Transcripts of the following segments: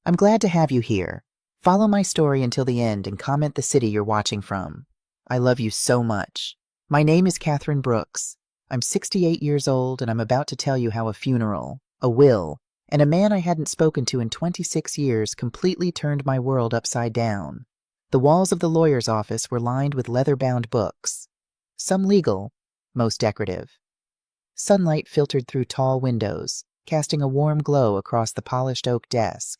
I'm glad to have you here. Follow my story until the end and comment the city you're watching from. I love you so much. My name is Catherine Brooks. I'm 68 years old and I'm about to tell you how a funeral, a will, and a man I hadn't spoken to in 26 years completely turned my world upside down. The walls of the lawyer's office were lined with leather-bound books. Some legal, most decorative. Sunlight filtered through tall windows, casting a warm glow across the polished oak desk.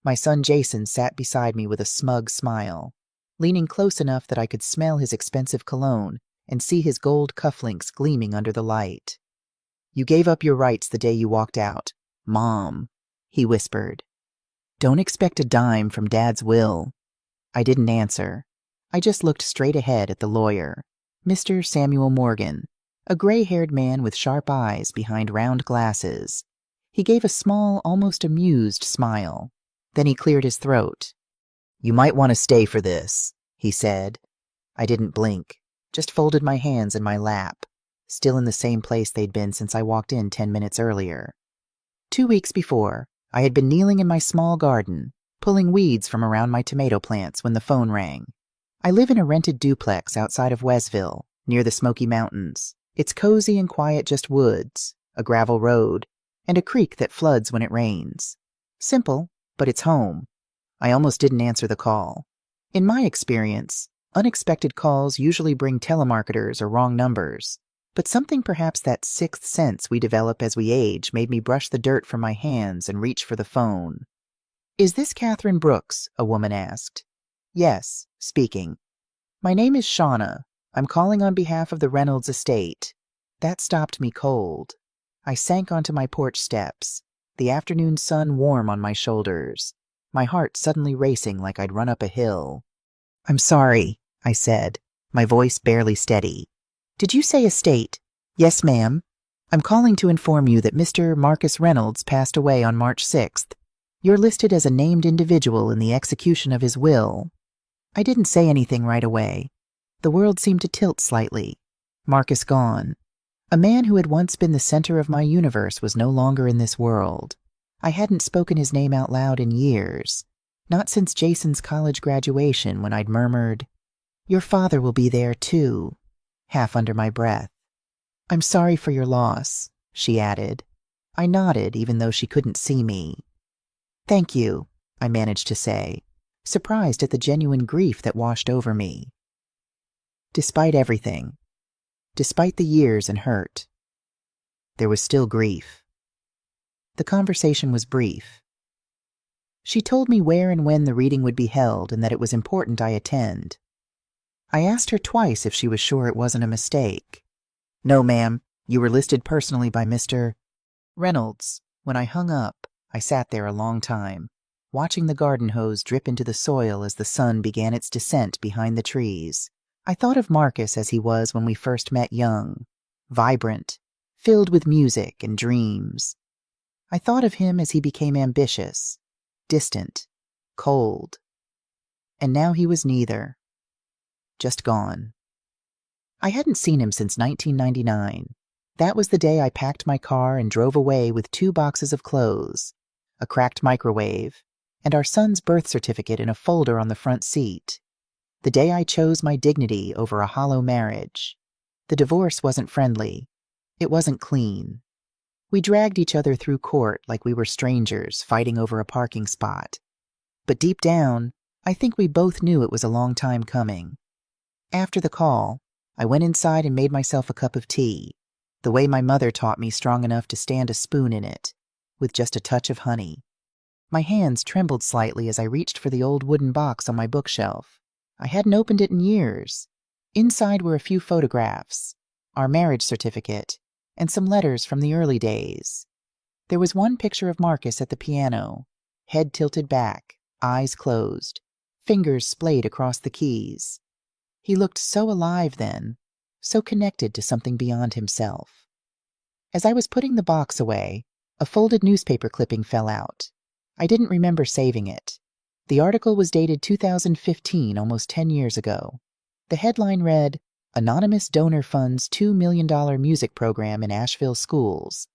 My son Jason sat beside me with a smug smile, leaning close enough that I could smell his expensive cologne and see his gold cufflinks gleaming under the light. "You gave up your rights the day you walked out, Mom," he whispered. "Don't expect a dime from Dad's will." I didn't answer. I just looked straight ahead at the lawyer, Mr. Samuel Morgan, a gray-haired man with sharp eyes behind round glasses. He gave a small, almost amused smile. Then he cleared his throat. "You might want to stay for this," he said. I didn't blink, just folded my hands in my lap, still in the same place they'd been since I walked in 10 minutes earlier. 2 weeks before, I had been kneeling in my small garden, pulling weeds from around my tomato plants when the phone rang. I live in a rented duplex outside of Westville, near the Smoky Mountains. It's cozy and quiet, just woods, a gravel road, and a creek that floods when it rains. Simple, but it's home. I almost didn't answer the call. In my experience, unexpected calls usually bring telemarketers or wrong numbers, but something, perhaps that sixth sense we develop as we age, made me brush the dirt from my hands and reach for the phone. "Is this Catherine Brooks?" a woman asked. "Yes, speaking." "My name is Shauna. I'm calling on behalf of the Reynolds estate." That stopped me cold. I sank onto my porch steps, the afternoon sun warm on my shoulders, my heart suddenly racing like I'd run up a hill. "I'm sorry," I said, my voice barely steady. "Did you say estate?" "Yes, ma'am. I'm calling to inform you that Mr. Marcus Reynolds passed away on March 6th. You're listed as a named individual in the execution of his will." I didn't say anything right away. The world seemed to tilt slightly. Marcus gone. A man who had once been the center of my universe was no longer in this world. I hadn't spoken his name out loud in years, not since Jason's college graduation, when I'd murmured, "Your father will be there too," half under my breath. "I'm sorry for your loss," she added. I nodded, even though she couldn't see me. "Thank you," I managed to say, surprised at the genuine grief that washed over me. Despite everything, despite the years and hurt, there was still grief. The conversation was brief. She told me where and when the reading would be held and that it was important I attend. I asked her twice if she was sure it wasn't a mistake. "No, ma'am, you were listed personally by Mr. Reynolds." When I hung up, I sat there a long time, watching the garden hose drip into the soil as the sun began its descent behind the trees. I thought of Marcus as he was when we first met, young, vibrant, filled with music and dreams. I thought of him as he became ambitious, distant, cold. And now he was neither. Just gone. I hadn't seen him since 1999. That was the day I packed my car and drove away with 2 boxes of clothes, a cracked microwave, and our son's birth certificate in a folder on the front seat. The day I chose my dignity over a hollow marriage. The divorce wasn't friendly. It wasn't clean. We dragged each other through court like we were strangers fighting over a parking spot. But deep down, I think we both knew it was a long time coming. After the call, I went inside and made myself a cup of tea, the way my mother taught me, strong enough to stand a spoon in it, with just a touch of honey. My hands trembled slightly as I reached for the old wooden box on my bookshelf. I hadn't opened it in years. Inside were a few photographs, our marriage certificate, and some letters from the early days. There was one picture of Marcus at the piano, head tilted back, eyes closed, fingers splayed across the keys. He looked so alive then, so connected to something beyond himself. As I was putting the box away, a folded newspaper clipping fell out. I didn't remember saving it. The article was dated 2015, almost 10 years ago. The headline read, "Anonymous Donor Funds $2 million Music Program in Asheville Schools."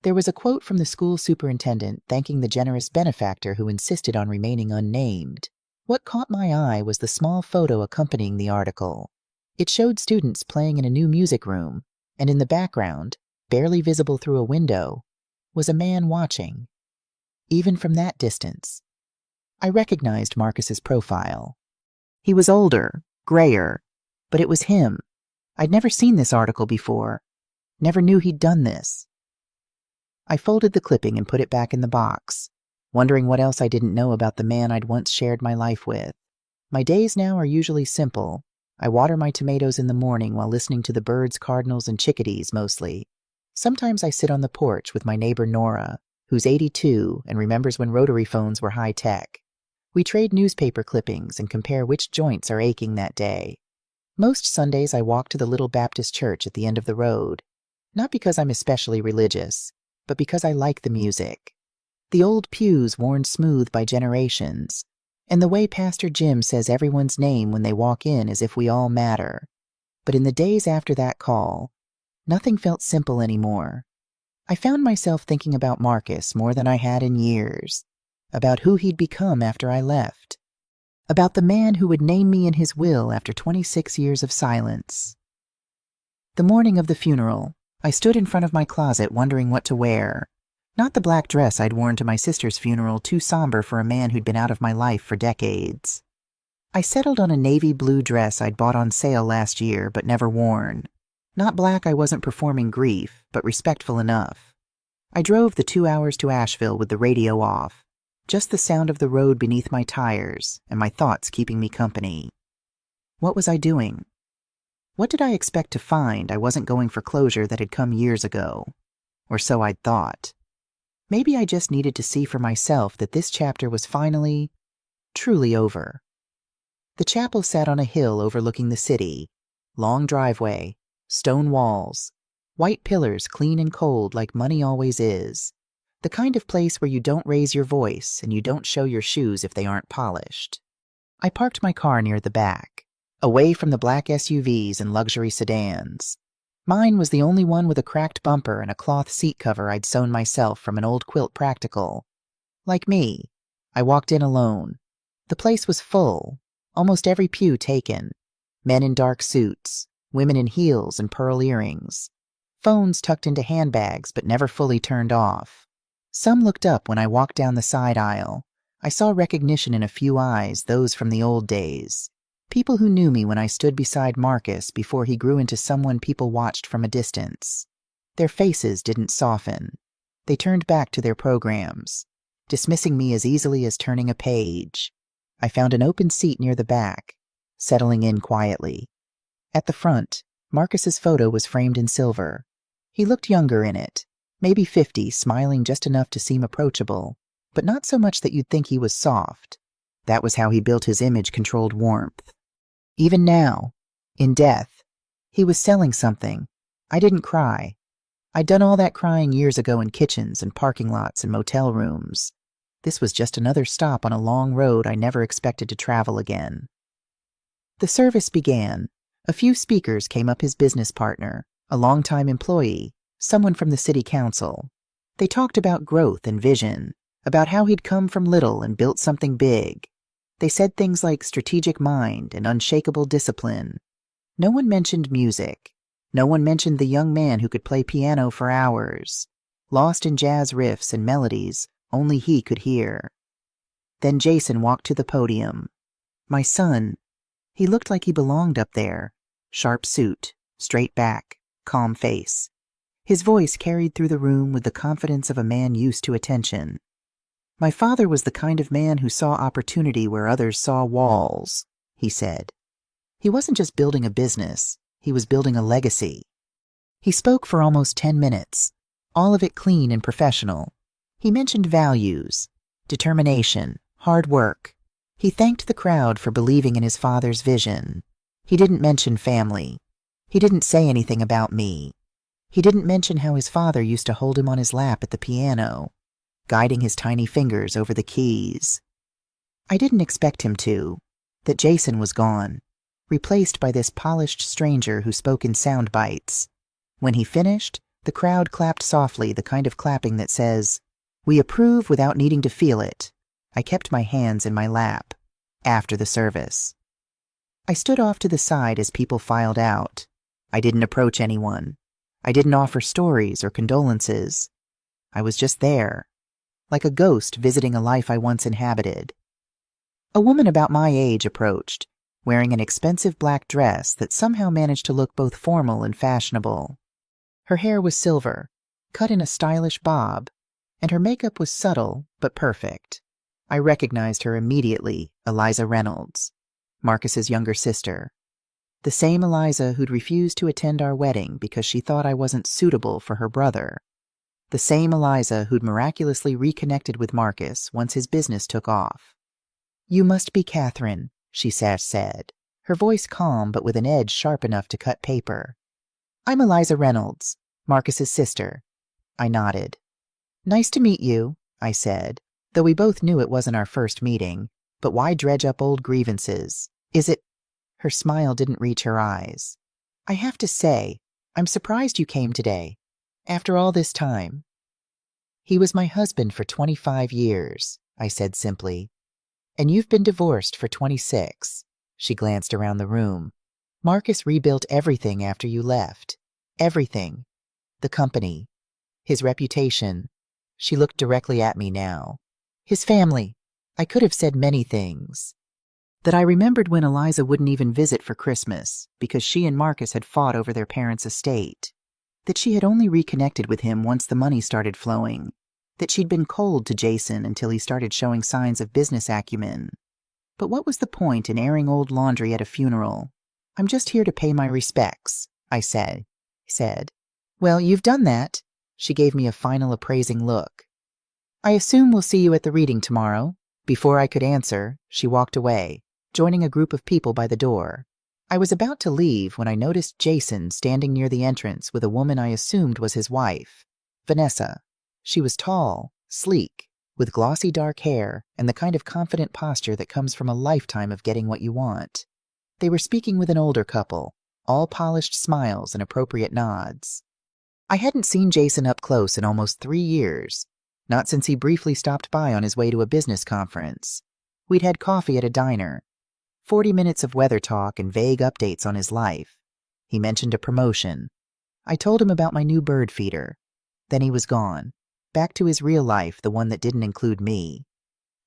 There was a quote from the school superintendent thanking the generous benefactor who insisted on remaining unnamed. What caught my eye was the small photo accompanying the article. It showed students playing in a new music room, and in the background, barely visible through a window, was a man watching. Even from that distance, I recognized Marcus's profile. He was older, grayer, but it was him. I'd never seen this article before, never knew he'd done this. I folded the clipping and put it back in the box, wondering what else I didn't know about the man I'd once shared my life with. My days now are usually simple. I water my tomatoes in the morning while listening to the birds, cardinals, and chickadees mostly. Sometimes I sit on the porch with my neighbor Nora, who's 82 and remembers when rotary phones were high-tech. We trade newspaper clippings and compare which joints are aching that day. Most Sundays I walk to the little Baptist church at the end of the road, not because I'm especially religious, but because I like the music. The old pews worn smooth by generations, and the way Pastor Jim says everyone's name when they walk in as if we all matter. But in the days after that call, nothing felt simple anymore. I found myself thinking about Marcus more than I had in years, about who he'd become after I left, about the man who would name me in his will after 26 years of silence. The morning of the funeral, I stood in front of my closet wondering what to wear. Not the black dress I'd worn to my sister's funeral, too somber for a man who'd been out of my life for decades. I settled on a navy blue dress I'd bought on sale last year but never worn. Not black I wasn't performing grief, but respectful enough. I drove the 2 hours to Asheville with the radio off, just the sound of the road beneath my tires and my thoughts keeping me company. What was I doing? What did I expect to find I wasn't going for closure that had come years ago? Or so I'd thought. Maybe I just needed to see for myself that this chapter was finally, truly over. The chapel sat on a hill overlooking the city. Long driveway, stone walls, white pillars clean and cold like money always is. The kind of place where you don't raise your voice and you don't show your shoes if they aren't polished. I parked my car near the back, away from the black SUVs and luxury sedans. Mine was the only one with a cracked bumper and a cloth seat cover I'd sewn myself from an old quilt practical. Like me, I walked in alone. The place was full, almost every pew taken. Men in dark suits, women in heels and pearl earrings. Phones tucked into handbags but never fully turned off. Some looked up when I walked down the side aisle. I saw recognition in a few eyes, those from the old days. People who knew me when I stood beside Marcus before he grew into someone people watched from a distance. Their faces didn't soften. They turned back to their programs, dismissing me as easily as turning a page. I found an open seat near the back, settling in quietly. At the front, Marcus's photo was framed in silver. He looked younger in it, maybe 50, smiling just enough to seem approachable, but not so much that you'd think he was soft. That was how he built his image-controlled warmth. Even now, in death, he was selling something. I didn't cry. I'd done all that crying years ago in kitchens and parking lots and motel rooms. This was just another stop on a long road I never expected to travel again. The service began. A few speakers came up his business partner, a longtime employee, someone from the city council. They talked about growth and vision, about how he'd come from little and built something big. They said things like strategic mind and unshakable discipline. No one mentioned music. No one mentioned the young man who could play piano for hours, lost in jazz riffs and melodies only he could hear. Then Jason walked to the podium. My son. He looked like he belonged up there. Sharp suit, straight back, calm face. His voice carried through the room with the confidence of a man used to attention. My father was the kind of man who saw opportunity where others saw walls, he said. He wasn't just building a business, he was building a legacy. He spoke for almost 10 minutes, all of it clean and professional. He mentioned values, determination, hard work. He thanked the crowd for believing in his father's vision. He didn't mention family. He didn't say anything about me. He didn't mention how his father used to hold him on his lap at the piano, guiding his tiny fingers over the keys. I didn't expect him to, that Jason was gone, replaced by this polished stranger who spoke in sound bites. When he finished, The crowd clapped softly, the kind of clapping that says, "We approve without needing to feel it." I kept my hands in my lap. After the service, I stood off to the side as people filed out. I didn't approach anyone. I didn't offer stories or condolences. I was just there, like a ghost visiting a life I once inhabited. A woman about my age approached, wearing an expensive black dress that somehow managed to look both formal and fashionable. Her hair was silver, cut in a stylish bob, and her makeup was subtle but perfect. I recognized her immediately, Eliza Reynolds, Marcus's younger sister. The same Eliza who'd refused to attend our wedding because she thought I wasn't suitable for her brother. The same Eliza who'd miraculously reconnected with Marcus once his business took off. "You must be Catherine," she said, her voice calm but with an edge sharp enough to cut paper. "I'm Eliza Reynolds, Marcus's sister." I nodded. "Nice to meet you," I said, though we both knew it wasn't our first meeting. But why dredge up old grievances? Is it— Her smile didn't reach her eyes. "I have to say, I'm surprised you came today. After all this time." "He was my husband for 25 years, I said simply. "And you've been divorced for 26. She glanced around the room. "Marcus rebuilt everything after you left. Everything. The company. His reputation." She looked directly at me now. "His family." I could have said many things. That I remembered when Eliza wouldn't even visit for Christmas because she and Marcus had fought over their parents' estate. That she had only reconnected with him once the money started flowing. That she'd been cold to Jason until he started showing signs of business acumen. But what was the point in airing old laundry at a funeral? "I'm just here to pay my respects," I said. "Well, you've done that." She gave me a final appraising look. "I assume we'll see you at the reading tomorrow." Before I could answer, she walked away, joining a group of people by the door. I was about to leave when I noticed Jason standing near the entrance with a woman I assumed was his wife, Vanessa. She was tall, sleek, with glossy dark hair and the kind of confident posture that comes from a lifetime of getting what you want. They were speaking with an older couple, all polished smiles and appropriate nods. I hadn't seen Jason up close in almost 3 years, not since he briefly stopped by on his way to a business conference. We'd had coffee at a diner, 40 minutes of weather talk and vague updates on his life. He mentioned a promotion. I told him about my new bird feeder. Then he was gone, back to his real life, the one that didn't include me.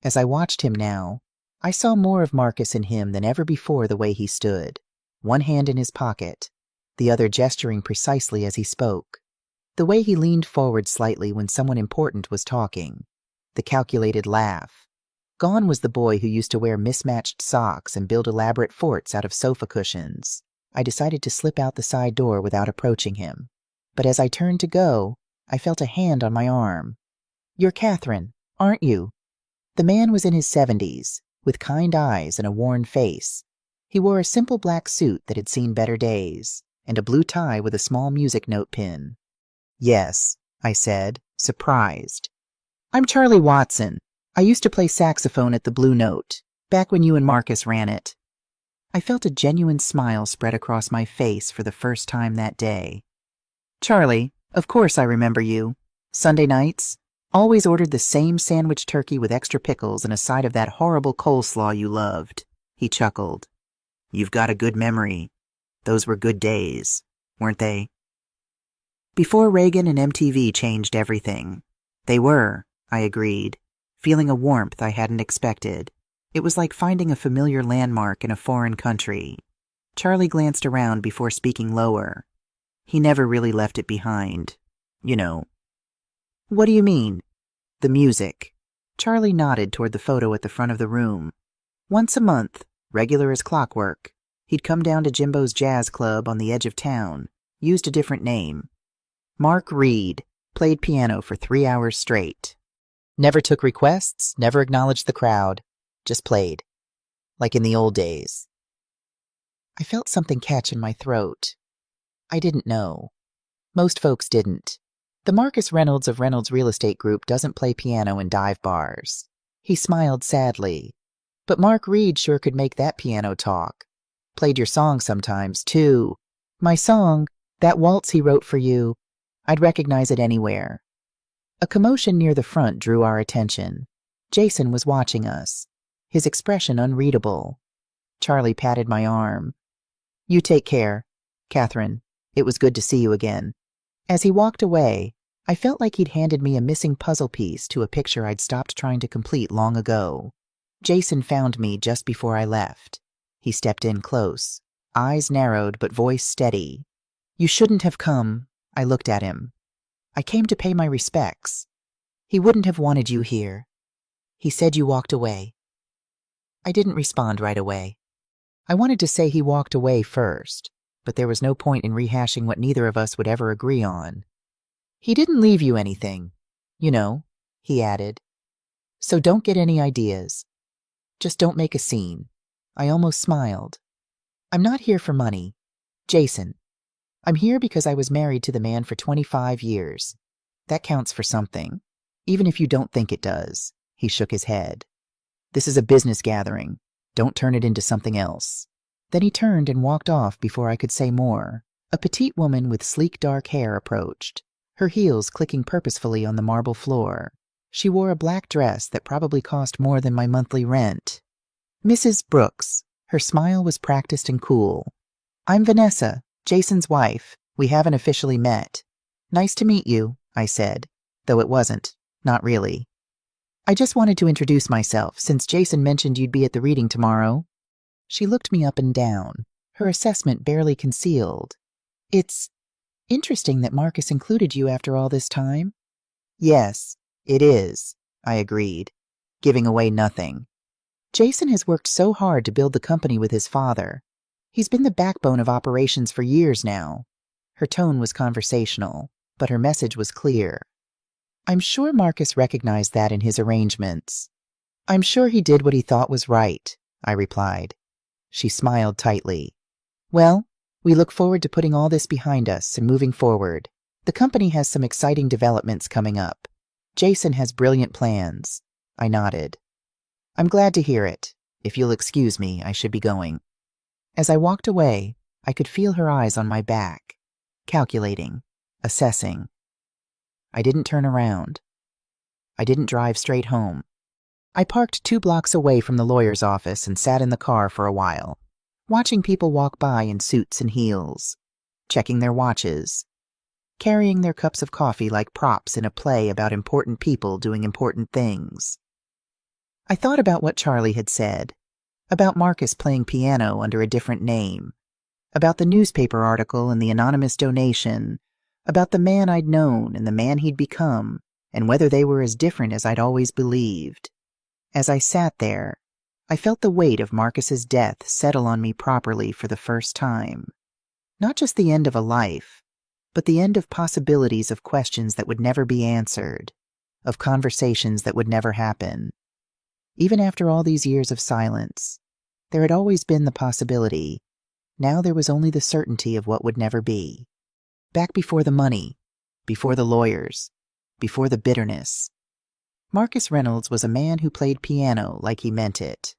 As I watched him now, I saw more of Marcus in him than ever before, the way he stood, one hand in his pocket, the other gesturing precisely as he spoke. The way he leaned forward slightly when someone important was talking. The calculated laugh. Gone was the boy who used to wear mismatched socks and build elaborate forts out of sofa cushions. I decided to slip out the side door without approaching him. But as I turned to go, I felt a hand on my arm. "You're Catherine, aren't you?" The man was in his 70s, with kind eyes and a worn face. He wore a simple black suit that had seen better days, and a blue tie with a small music note pin. "Yes," I said, surprised. "I'm Charlie Watson. I used to play saxophone at the Blue Note, back when you and Marcus ran it." I felt a genuine smile spread across my face for the first time that day. "Charlie, of course I remember you. Sunday nights, always ordered the same sandwich turkey with extra pickles and a side of that horrible coleslaw you loved." He chuckled. "You've got a good memory. Those were good days, weren't they?" "Before Reagan and MTV changed everything." "They were," I agreed, feeling a warmth I hadn't expected. It was like finding a familiar landmark in a foreign country. Charlie glanced around before speaking lower. He never really left it behind. You know. "What do you mean?" "The music." Charlie nodded toward the photo at the front of the room. "Once a month, regular as clockwork, he'd come down to Jimbo's jazz club on the edge of town, used a different name. Mark Reed, played piano for 3 hours straight. Never took requests, never acknowledged the crowd, just played. Like in the old days." I felt something catch in my throat. I didn't know. Most folks didn't. The Marcus Reynolds of Reynolds Real Estate Group doesn't play piano in dive bars. He smiled sadly. But Mark Reed sure could make that piano talk. Played your song sometimes, too. My song, that waltz he wrote for you. I'd recognize it anywhere. A commotion near the front drew our attention. Jason was watching us, his expression unreadable. Charlie patted my arm. "You take care, Catherine. It was good to see you again." As he walked away, I felt like he'd handed me a missing puzzle piece to a picture I'd stopped trying to complete long ago. Jason found me just before I left. He stepped in close, eyes narrowed but voice steady. "You shouldn't have come." I looked at him. "I came to pay my respects." "He wouldn't have wanted you here. He said you walked away." I didn't respond right away. I wanted to say he walked away first, but there was no point in rehashing what neither of us would ever agree on. "He didn't leave you anything, you know," he added. "So don't get any ideas. Just don't make a scene." I almost smiled. "I'm not here for money, Jason. I'm here because I was married to the man for 25 years. That counts for something, even if you don't think it does." He shook his head. "This is a business gathering. Don't turn it into something else." Then he turned and walked off before I could say more. A petite woman with sleek dark hair approached, her heels clicking purposefully on the marble floor. She wore a black dress that probably cost more than my monthly rent. "Mrs. Brooks." Her smile was practiced and cool. "I'm Vanessa, Jason's wife. We haven't officially met." "Nice to meet you," I said, though it wasn't. Not really. "I just wanted to introduce myself, since Jason mentioned you'd be at the reading tomorrow." She looked me up and down, her assessment barely concealed. "It's interesting that Marcus included you after all this time." "Yes, it is," I agreed, giving away nothing. "Jason has worked so hard to build the company with his father. He's been the backbone of operations for years now." Her tone was conversational, but her message was clear. "I'm sure Marcus recognized that in his arrangements." "I'm sure he did what he thought was right," I replied. She smiled tightly. "Well, we look forward to putting all this behind us and moving forward. The company has some exciting developments coming up. Jason has brilliant plans." I nodded. "I'm glad to hear it. If you'll excuse me, I should be going." As I walked away, I could feel her eyes on my back, calculating, assessing. I didn't turn around. I didn't drive straight home. I parked 2 blocks away from the lawyer's office and sat in the car for a while, watching people walk by in suits and heels, checking their watches, carrying their cups of coffee like props in a play about important people doing important things. I thought about what Charlie had said, about Marcus playing piano under a different name, about the newspaper article and the anonymous donation, about the man I'd known and the man he'd become, and whether they were as different as I'd always believed. As I sat there, I felt the weight of Marcus's death settle on me properly for the first time. Not just the end of a life, but the end of possibilities of questions that would never be answered, of conversations that would never happen. Even after all these years of silence, there had always been the possibility. Now there was only the certainty of what would never be. Back before the money, before the lawyers, before the bitterness, Marcus Reynolds was a man who played piano like he meant it.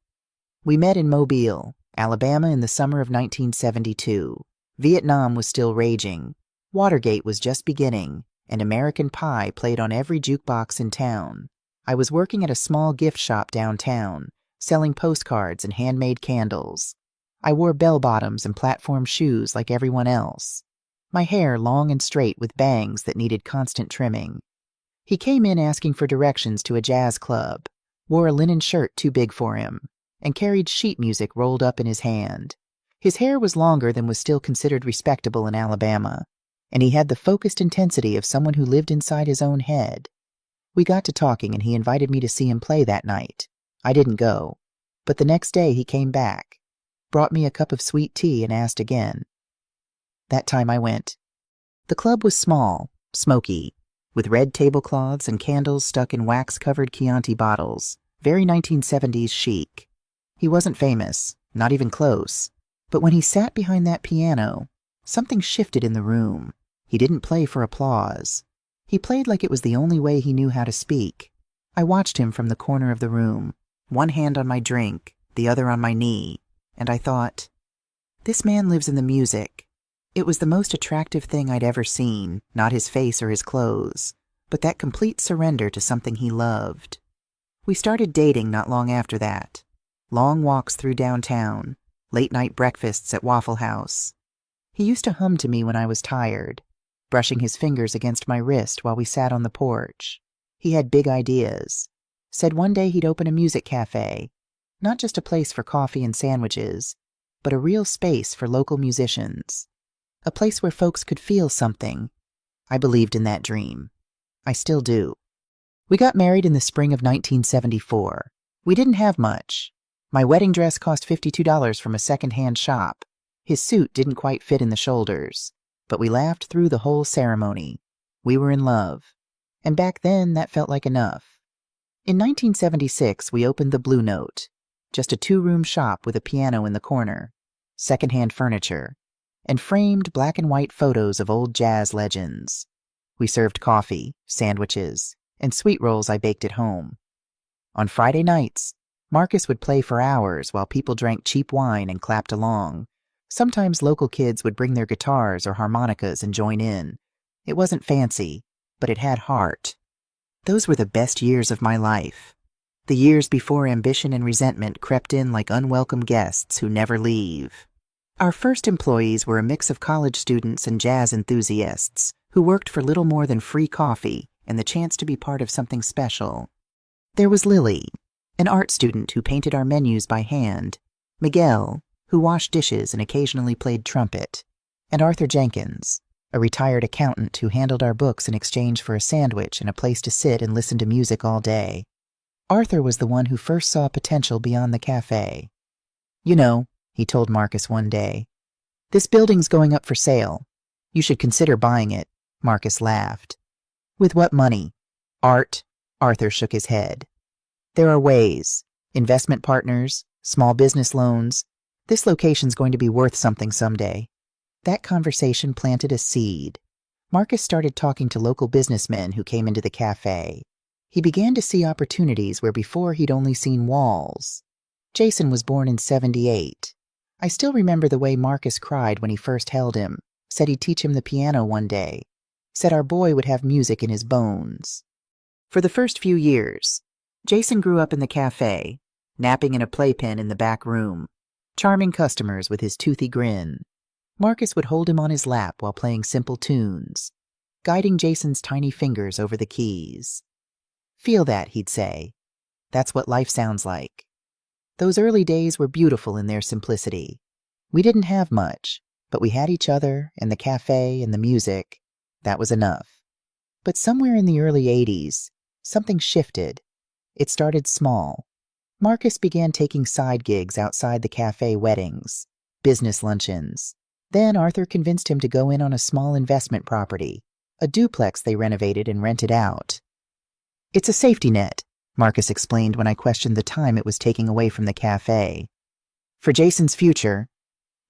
We met in Mobile, Alabama in the summer of 1972. Vietnam was still raging, Watergate was just beginning, and American Pie played on every jukebox in town. I was working at a small gift shop downtown, selling postcards and handmade candles. I wore bell-bottoms and platform shoes like everyone else, my hair long and straight with bangs that needed constant trimming. He came in asking for directions to a jazz club, wore a linen shirt too big for him, and carried sheet music rolled up in his hand. His hair was longer than was still considered respectable in Alabama, and he had the focused intensity of someone who lived inside his own head. We got to talking and he invited me to see him play that night. I didn't go, but the next day he came back, brought me a cup of sweet tea and asked again. That time I went. The club was small, smoky, with red tablecloths and candles stuck in wax-covered Chianti bottles, very 1970s chic. He wasn't famous, not even close, but when he sat behind that piano, something shifted in the room. He didn't play for applause. He played like it was the only way he knew how to speak. I watched him from the corner of the room, one hand on my drink, the other on my knee, and I thought, this man lives in the music. It was the most attractive thing I'd ever seen, not his face or his clothes, but that complete surrender to something he loved. We started dating not long after that. Long walks through downtown, late-night breakfasts at Waffle House. He used to hum to me when I was tired, brushing his fingers against my wrist while we sat on the porch. He had big ideas. Said one day he'd open a music cafe, not just a place for coffee and sandwiches, but a real space for local musicians. A place where folks could feel something. I believed in that dream. I still do. We got married in the spring of 1974. We didn't have much. My wedding dress cost $52 from a second-hand shop. His suit didn't quite fit in the shoulders, but we laughed through the whole ceremony. We were in love. And back then, that felt like enough. In 1976, we opened the Blue Note, just a 2-room shop with a piano in the corner, second-hand furniture, and framed black and white photos of old jazz legends. We served coffee, sandwiches, and sweet rolls I baked at home. On Friday nights, Marcus would play for hours while people drank cheap wine and clapped along. Sometimes local kids would bring their guitars or harmonicas and join in. It wasn't fancy, but it had heart. Those were the best years of my life. The years before ambition and resentment crept in like unwelcome guests who never leave. Our first employees were a mix of college students and jazz enthusiasts who worked for little more than free coffee and the chance to be part of something special. There was Lily, an art student who painted our menus by hand, Miguel, who washed dishes and occasionally played trumpet, and Arthur Jenkins, a retired accountant who handled our books in exchange for a sandwich and a place to sit and listen to music all day. Arthur was the one who first saw potential beyond the cafe. "You know," he told Marcus one day, "this building's going up for sale. You should consider buying it." Marcus laughed. "With what money?" "Art." Arthur shook his head. "There are ways. Investment partners, small business loans. This location's going to be worth something someday." That conversation planted a seed. Marcus started talking to local businessmen who came into the cafe. He began to see opportunities where before he'd only seen walls. Jason was born in 78. I still remember the way Marcus cried when he first held him, said he'd teach him the piano one day, said our boy would have music in his bones. For the first few years, Jason grew up in the cafe, napping in a playpen in the back room, charming customers with his toothy grin. Marcus would hold him on his lap while playing simple tunes, guiding Jason's tiny fingers over the keys. "Feel that," he'd say. "That's what life sounds like." Those early days were beautiful in their simplicity. We didn't have much, but we had each other and the cafe and the music. That was enough. But somewhere in the early 80s, something shifted. It started small. Marcus began taking side gigs outside the cafe weddings, business luncheons. Then Arthur convinced him to go in on a small investment property, a duplex they renovated and rented out. "It's a safety net," Marcus explained when I questioned the time it was taking away from the cafe. "For Jason's future."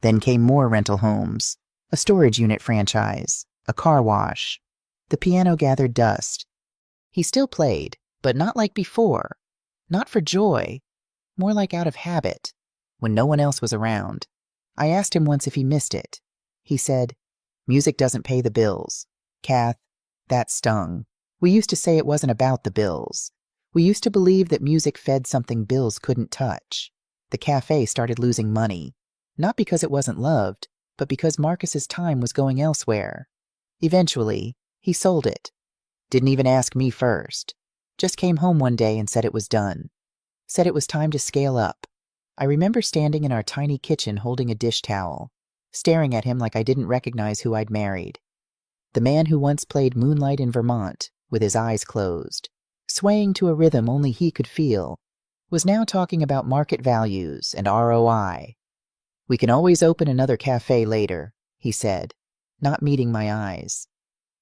Then came more rental homes, a storage unit franchise, a car wash. The piano gathered dust. He still played, but not like before. Not for joy, more like out of habit, when no one else was around. I asked him once if he missed it. He said, "Music doesn't pay the bills. Kath, that stung. We used to say it wasn't about the bills. We used to believe that music fed something bills couldn't touch. The cafe started losing money, not because it wasn't loved, but because Marcus's time was going elsewhere. Eventually, he sold it. Didn't even ask me first. Just came home one day and said it was done. Said it was time to scale up. I remember standing in our tiny kitchen holding a dish towel, staring at him like I didn't recognize who I'd married. The man who once played Moonlight in Vermont, with his eyes closed, swaying to a rhythm only he could feel, was now talking about market values and ROI. "We can always open another cafe later," he said, not meeting my eyes.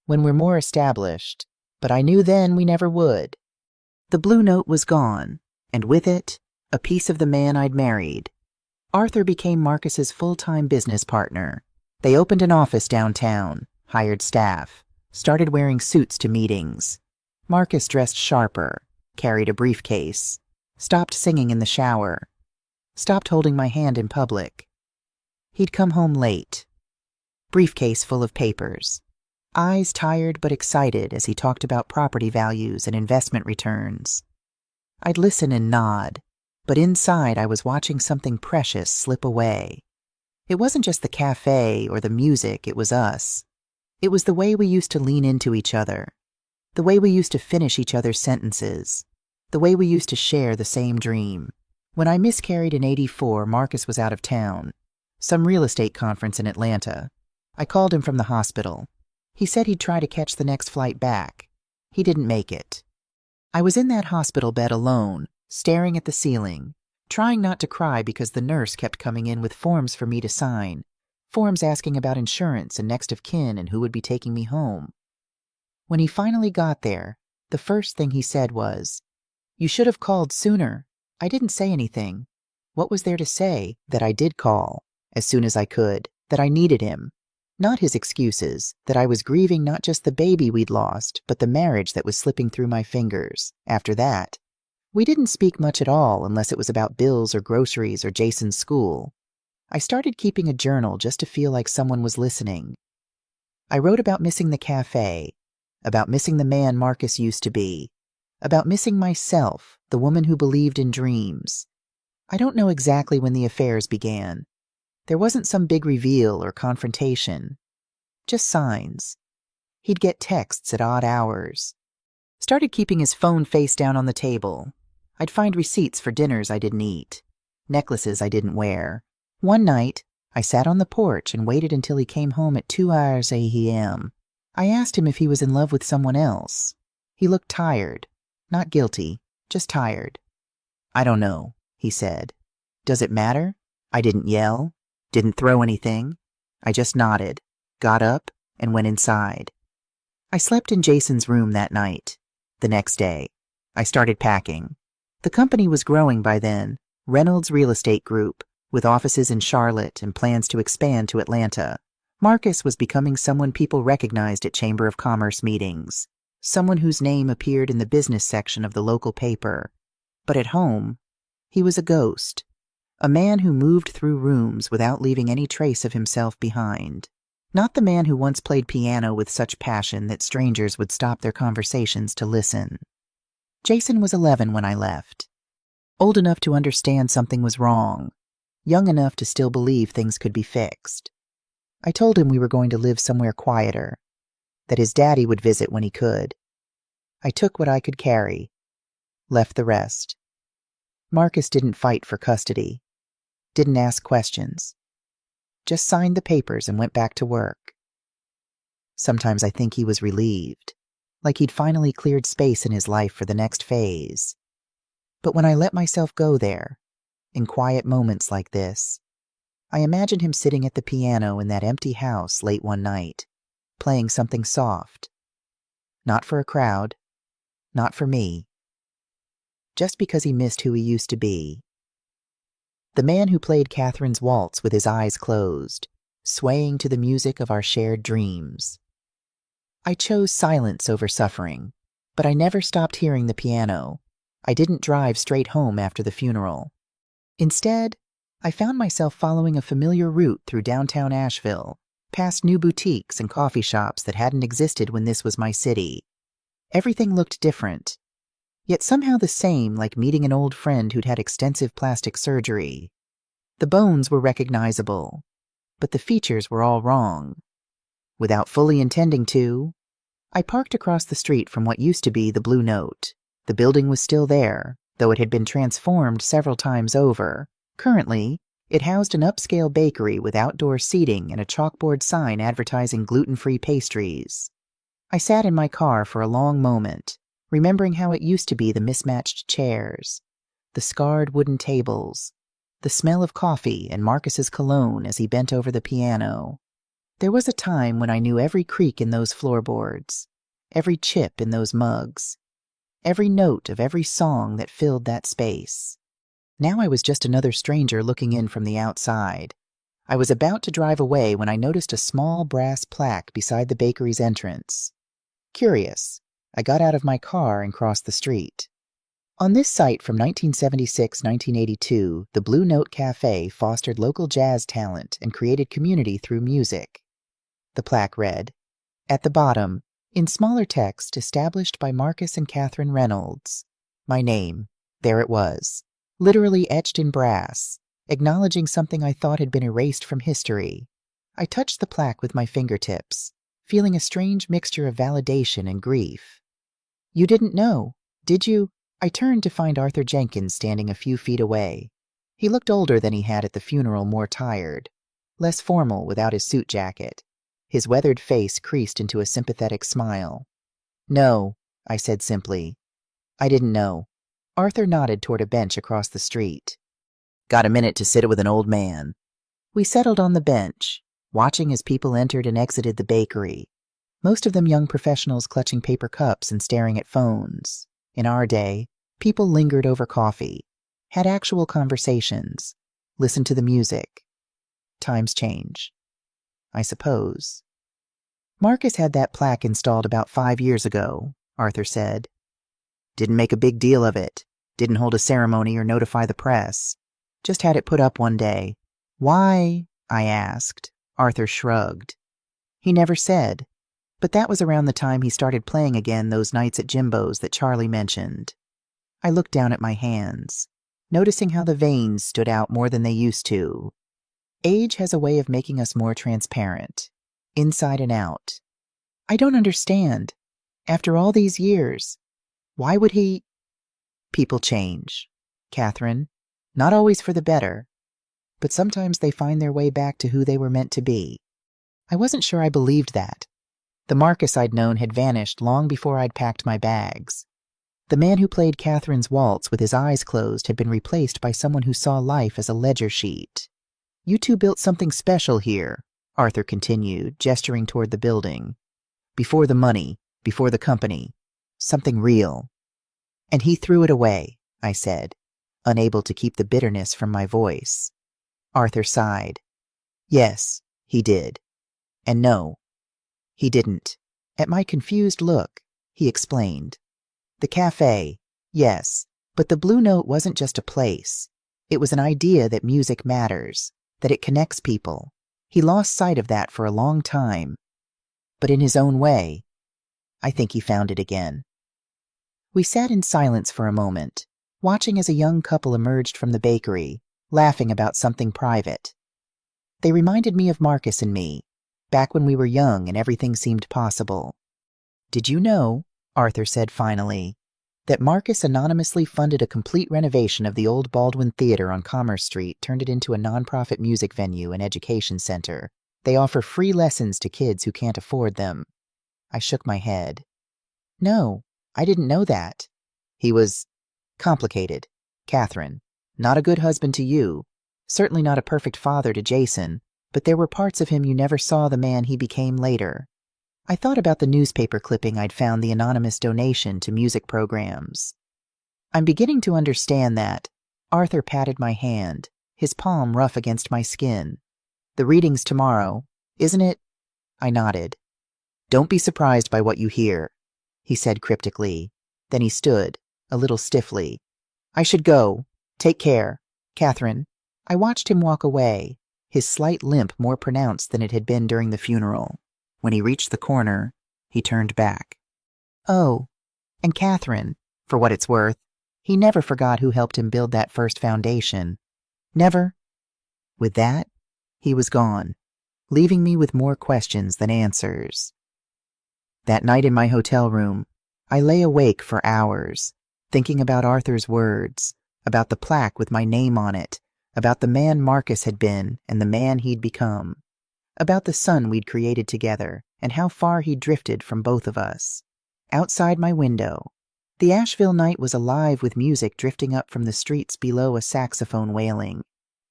"When we're more established," but I knew then we never would. The Blue Note was gone, and with it, a piece of the man I'd married. Arthur became Marcus's full-time business partner. They opened an office downtown, hired staff, started wearing suits to meetings. Marcus dressed sharper, carried a briefcase, stopped singing in the shower, stopped holding my hand in public. He'd come home late. briefcase full of papers. Eyes tired but excited as he talked about property values and investment returns. I'd listen and nod, but inside I was watching something precious slip away. It wasn't just the cafe or the music, it was us. It was the way we used to lean into each other, the way we used to finish each other's sentences, the way we used to share the same dream. When I miscarried in '84, Marcus was out of town, some real estate conference in Atlanta. I called him from the hospital. He said he'd try to catch the next flight back. He didn't make it. I was in that hospital bed alone, staring at the ceiling, trying not to cry because the nurse kept coming in with forms for me to sign, forms asking about insurance and next of kin and who would be taking me home. When he finally got there, the first thing he said was, "You should have called sooner." I didn't say anything. What was there to say? That I did call, as soon as I could, that I needed him. Not his excuses, that I was grieving not just the baby we'd lost, but the marriage that was slipping through my fingers. After that, we didn't speak much at all unless it was about bills or groceries or Jason's school. I started keeping a journal just to feel like someone was listening. I wrote about missing the cafe, about missing the man Marcus used to be, about missing myself, the woman who believed in dreams. I don't know exactly when the affairs began. There wasn't some big reveal or confrontation. Just signs. He'd get texts at odd hours. Started keeping his phone face down on the table. I'd find receipts for dinners I didn't eat, necklaces I didn't wear. One night, I sat on the porch and waited until he came home at 2 a.m. I asked him if he was in love with someone else. He looked tired. Not guilty, just tired. "I don't know," he said. "Does it matter?" I didn't yell, didn't throw anything. I just nodded, got up, and went inside. I slept in Jason's room that night. The next day, I started packing. The company was growing by then, Reynolds Real Estate Group, with offices in Charlotte and plans to expand to Atlanta. Marcus was becoming someone people recognized at Chamber of Commerce meetings, someone whose name appeared in the business section of the local paper. But at home, he was a ghost, a man who moved through rooms without leaving any trace of himself behind. Not the man who once played piano with such passion that strangers would stop their conversations to listen. Jason was 11 when I left, old enough to understand something was wrong, young enough to still believe things could be fixed. I told him we were going to live somewhere quieter, that his daddy would visit when he could. I took what I could carry, left the rest. Marcus didn't fight for custody, didn't ask questions, just signed the papers and went back to work. Sometimes I think he was relieved, like he'd finally cleared space in his life for the next phase. But when I let myself go there, in quiet moments like this, I imagine him sitting at the piano in that empty house late one night, playing something soft. Not for a crowd, not for me. Just because he missed who he used to be. The man who played Catherine's waltz with his eyes closed, swaying to the music of our shared dreams. I chose silence over suffering, but I never stopped hearing the piano. I didn't drive straight home after the funeral. Instead, I found myself following a familiar route through downtown Asheville, past new boutiques and coffee shops that hadn't existed when this was my city. Everything looked different, yet somehow the same, like meeting an old friend who'd had extensive plastic surgery. The bones were recognizable, but the features were all wrong. Without fully intending to, I parked across the street from what used to be the Blue Note. The building was still there, though it had been transformed several times over. Currently, it housed an upscale bakery with outdoor seating and a chalkboard sign advertising gluten-free pastries. I sat in my car for a long moment, remembering how it used to be: the mismatched chairs, the scarred wooden tables, the smell of coffee and Marcus's cologne as he bent over the piano. There was a time when I knew every creak in those floorboards, every chip in those mugs, every note of every song that filled that space. Now I was just another stranger looking in from the outside. I was about to drive away when I noticed a small brass plaque beside the bakery's entrance. Curious, I got out of my car and crossed the street. On this site from 1976-1982, the Blue Note Cafe fostered local jazz talent and created community through music. the plaque read. At the bottom, in smaller text, established by Marcus and Catherine Reynolds. My name. There it was, literally etched in brass, acknowledging something I thought had been erased from history. I touched the plaque with my fingertips, feeling a strange mixture of validation and grief. You didn't know, did you? I turned to find Arthur Jenkins standing a few feet away. He looked older than he had at the funeral, more tired, less formal without his suit jacket. His weathered face creased into a sympathetic smile. No, I said simply. I didn't know. Arthur nodded toward a bench across the street. Got a minute to sit with an old man. We settled on the bench, watching as people entered and exited the bakery, most of them young professionals clutching paper cups and staring at phones. In our day, people lingered over coffee, had actual conversations, listened to the music. Times change, I suppose. Marcus had that plaque installed about 5 years ago, Arthur said. Didn't make a big deal of it, didn't hold a ceremony or notify the press. Just had it put up one day. Why? I asked. Arthur shrugged. He never said, but that was around the time he started playing again those nights at Jimbo's that Charlie mentioned. I looked down at my hands, noticing how the veins stood out more than they used to. Age has a way of making us more transparent, inside and out. I don't understand. After all these years, why would he? People change, Catherine. Not always for the better, but sometimes they find their way back to who they were meant to be. I wasn't sure I believed that. The Marcus I'd known had vanished long before I'd packed my bags. The man who played Catherine's waltz with his eyes closed had been replaced by someone who saw life as a ledger sheet. You two built something special here, Arthur continued, gesturing toward the building. Before the money, before the company. Something real. And he threw it away, I said, unable to keep the bitterness from my voice. Arthur sighed. Yes, he did. And no, he didn't. At my confused look, he explained. The cafe, yes, but the Blue Note wasn't just a place. It was an idea that music matters, that it connects people. He lost sight of that for a long time. But in his own way, I think he found it again. We sat in silence for a moment, watching as a young couple emerged from the bakery, laughing about something private. They reminded me of Marcus and me, back when we were young and everything seemed possible. Did you know, Arthur said finally, that Marcus anonymously funded a complete renovation of the old Baldwin Theater on Commerce Street, turned it into a nonprofit music venue and education center. They offer free lessons to kids who can't afford them. I shook my head. No, I didn't know that. He was complicated, Catherine. Not a good husband to you. Certainly not a perfect father to Jason, but there were parts of him you never saw the man he became later. I thought about the newspaper clipping I'd found, the anonymous donation to music programs. I'm beginning to understand that. Arthur patted my hand, his palm rough against my skin. The reading's tomorrow, isn't it? I nodded. Don't be surprised by what you hear, he said cryptically. Then he stood, a little stiffly. I should go. Take care, Catherine. I watched him walk away, his slight limp more pronounced than it had been during the funeral. When he reached the corner, he turned back. Oh, and Catherine, for what it's worth, he never forgot who helped him build that first foundation. Never. With that, he was gone, leaving me with more questions than answers. That night in my hotel room, I lay awake for hours, thinking about Arthur's words, about the plaque with my name on it, about the man Marcus had been and the man he'd become, about the son we'd created together and how far he'd drifted from both of us. Outside my window, the Asheville night was alive with music drifting up from the streets below, a saxophone wailing,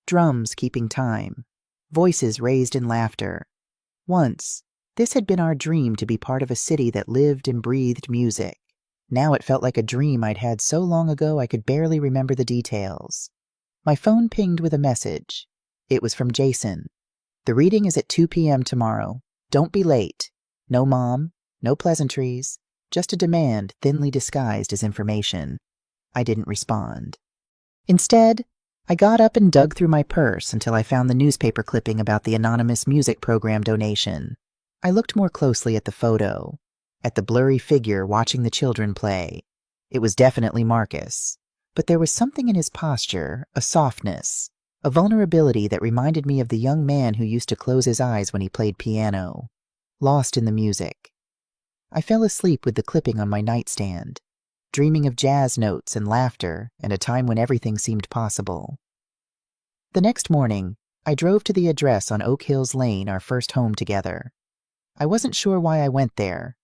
drums keeping time, voices raised in laughter. Once, this had been our dream, to be part of a city that lived and breathed music. Now it felt like a dream I'd had so long ago I could barely remember the details. My phone pinged with a message. It was from Jason. The reading is at 2 p.m. tomorrow. Don't be late. No mom, no pleasantries, just a demand thinly disguised as information. I didn't respond. Instead, I got up and dug through my purse until I found the newspaper clipping about the anonymous music program donation. I looked more closely at the photo, at the blurry figure watching the children play. It was definitely Marcus, but there was something in his posture, a softness, a vulnerability that reminded me of the young man who used to close his eyes when he played piano, lost in the music. I fell asleep with the clipping on my nightstand, dreaming of jazz notes and laughter and a time when everything seemed possible. The next morning, I drove to the address on Oak Hills Lane, our first home together. I wasn't sure why I went there.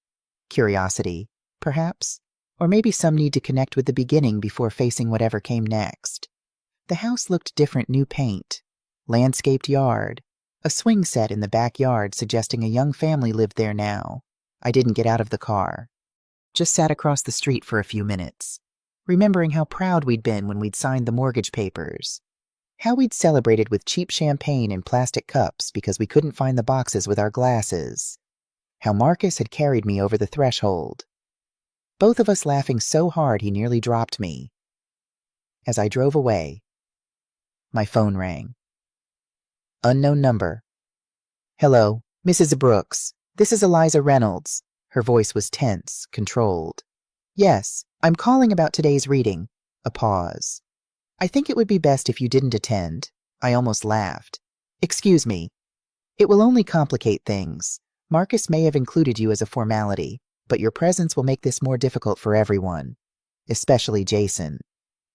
Curiosity, perhaps, or maybe some need to connect with the beginning before facing whatever came next. The house looked different, new paint, landscaped yard, a swing set in the backyard suggesting a young family lived there now. I didn't get out of the car. Just sat across the street for a few minutes, remembering how proud we'd been when we'd signed the mortgage papers, how we'd celebrated with cheap champagne in plastic cups because we couldn't find the boxes with our glasses, how Marcus had carried me over the threshold, both of us laughing so hard he nearly dropped me. As I drove away, my phone rang. Unknown number. Hello, Mrs. Brooks. This is Eliza Reynolds. Her voice was tense, controlled. Yes, I'm calling about today's reading. A pause. I think it would be best if you didn't attend. I almost laughed. Excuse me. It will only complicate things. Marcus may have included you as a formality, but your presence will make this more difficult for everyone, especially Jason.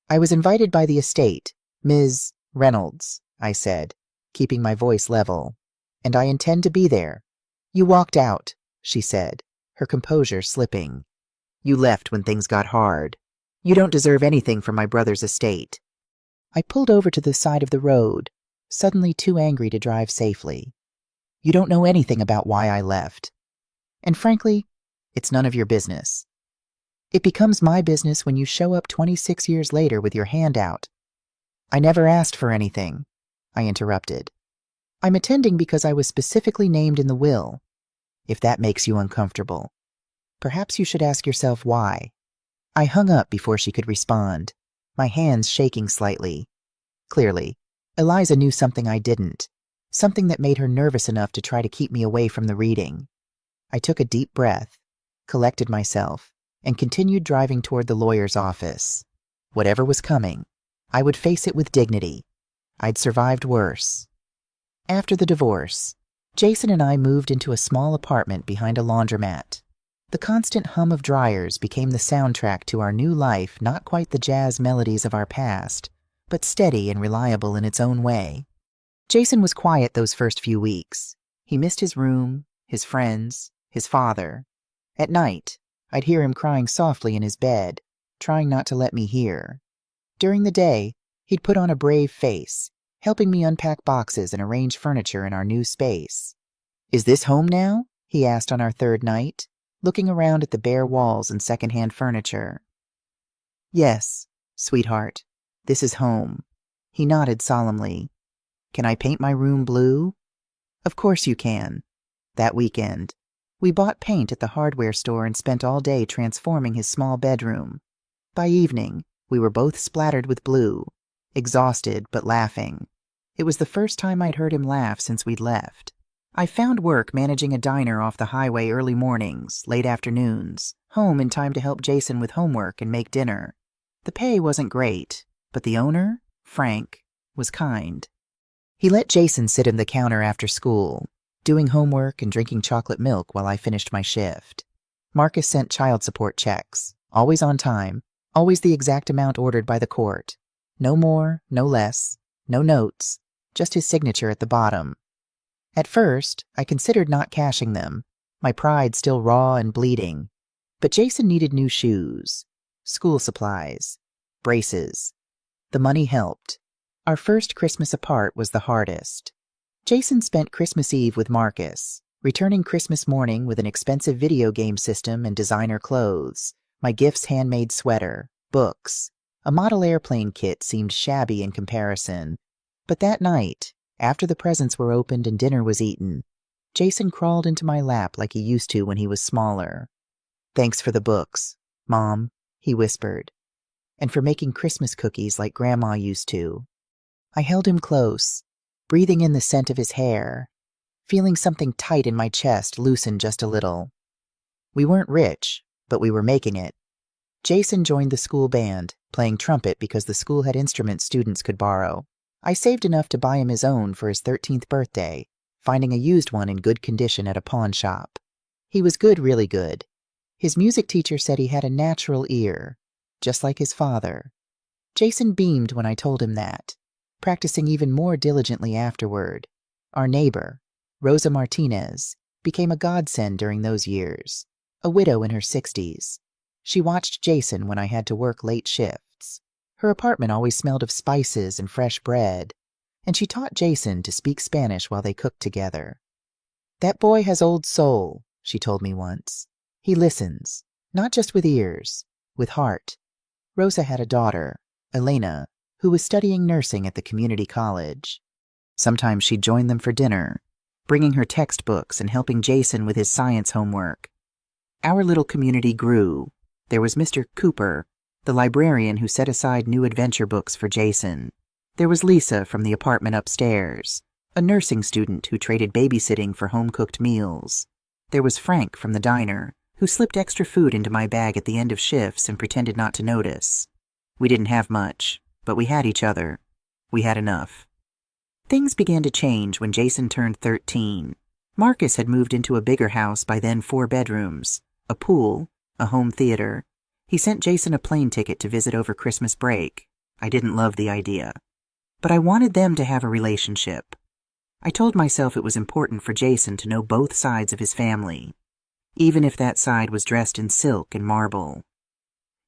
I was invited by the estate, Ms. Reynolds, I said, keeping my voice level, and I intend to be there. You walked out, she said, her composure slipping. You left when things got hard. You don't deserve anything from my brother's estate. I pulled over to the side of the road, suddenly too angry to drive safely. You don't know anything about why I left. And frankly, it's none of your business. It becomes my business when you show up 26 years later with your hand out. I never asked for anything, I interrupted. I'm attending because I was specifically named in the will. If that makes you uncomfortable, perhaps you should ask yourself why. I hung up before she could respond, my hands shaking slightly. Clearly, Eliza knew something I didn't, something that made her nervous enough to try to keep me away from the reading. I took a deep breath, collected myself, and continued driving toward the lawyer's office. Whatever was coming, I would face it with dignity. I'd survived worse. After the divorce, Jason and I moved into a small apartment behind a laundromat. The constant hum of dryers became the soundtrack to our new life, not quite the jazz melodies of our past, but steady and reliable in its own way. Jason was quiet those first few weeks. He missed his room, his friends, his father. At night, I'd hear him crying softly in his bed, trying not to let me hear. During the day, he'd put on a brave face, helping me unpack boxes and arrange furniture in our new space. Is this home now? He asked on our third night, looking around at the bare walls and secondhand furniture. Yes, sweetheart, this is home. He nodded solemnly. Can I paint my room blue? Of course you can. That weekend, we bought paint at the hardware store and spent all day transforming his small bedroom. By evening, we were both splattered with blue, exhausted but laughing. It was the first time I'd heard him laugh since we'd left. I found work managing a diner off the highway early mornings, late afternoons, home in time to help Jason with homework and make dinner. The pay wasn't great, but the owner, Frank, was kind. He let Jason sit in the counter after school, doing homework and drinking chocolate milk while I finished my shift. Marcus sent child support checks, always on time, always the exact amount ordered by the court. No more, no less, no notes, just his signature at the bottom. At first, I considered not cashing them, my pride still raw and bleeding. But Jason needed new shoes, school supplies, braces. The money helped. Our first Christmas apart was the hardest. Jason spent Christmas Eve with Marcus, returning Christmas morning with an expensive video game system and designer clothes, my gifts handmade sweater, books. A model airplane kit seemed shabby in comparison. But that night, after the presents were opened and dinner was eaten, Jason crawled into my lap like he used to when he was smaller. Thanks for the books, Mom, he whispered, and for making Christmas cookies like Grandma used to. I held him close, breathing in the scent of his hair, feeling something tight in my chest loosen just a little. We weren't rich, but we were making it. Jason joined the school band, playing trumpet because the school had instruments students could borrow. I saved enough to buy him his own for his 13th birthday, finding a used one in good condition at a pawn shop. He was good, really good. His music teacher said he had a natural ear, just like his father. Jason beamed when I told him that, practicing even more diligently afterward. Our neighbor, Rosa Martinez, became a godsend during those years, a widow in her 60s. She watched Jason when I had to work late shifts. Her apartment always smelled of spices and fresh bread, and she taught Jason to speak Spanish while they cooked together. "That boy has old soul," she told me once. "He listens, not just with ears, with heart." Rosa had a daughter, Elena, who was studying nursing at the community college. Sometimes she'd join them for dinner, bringing her textbooks and helping Jason with his science homework. Our little community grew. There was Mr. Cooper, the librarian who set aside new adventure books for Jason. There was Lisa from the apartment upstairs, a nursing student who traded babysitting for home-cooked meals. There was Frank from the diner, who slipped extra food into my bag at the end of shifts and pretended not to notice. We didn't have much, but we had each other. We had enough. Things began to change when Jason turned 13. Marcus had moved into a bigger house, by then 4 bedrooms, a pool, a home theater. He sent Jason a plane ticket to visit over Christmas break. I didn't love the idea. But I wanted them to have a relationship. I told myself it was important for Jason to know both sides of his family, even if that side was dressed in silk and marble.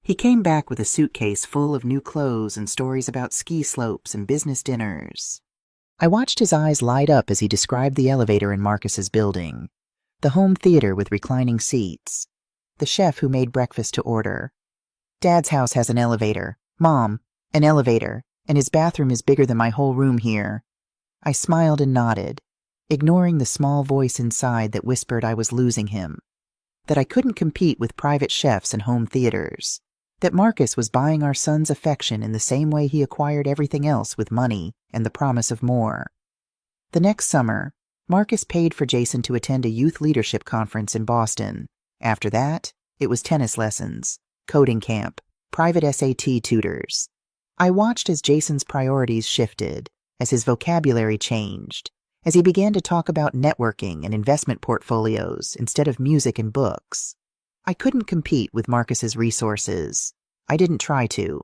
He came back with a suitcase full of new clothes and stories about ski slopes and business dinners. I watched his eyes light up as he described the elevator in Marcus's building, the home theater with reclining seats, the chef who made breakfast to order. "Dad's house has an elevator. Mom, an elevator, and his bathroom is bigger than my whole room here." I smiled and nodded, ignoring the small voice inside that whispered I was losing him, that I couldn't compete with private chefs and home theaters, that Marcus was buying our son's affection in the same way he acquired everything else with money and the promise of more. The next summer, Marcus paid for Jason to attend a youth leadership conference in Boston. After that, it was tennis lessons, coding camp, private SAT tutors. I watched as Jason's priorities shifted, as his vocabulary changed, as he began to talk about networking and investment portfolios instead of music and books. I couldn't compete with Marcus's resources. I didn't try to.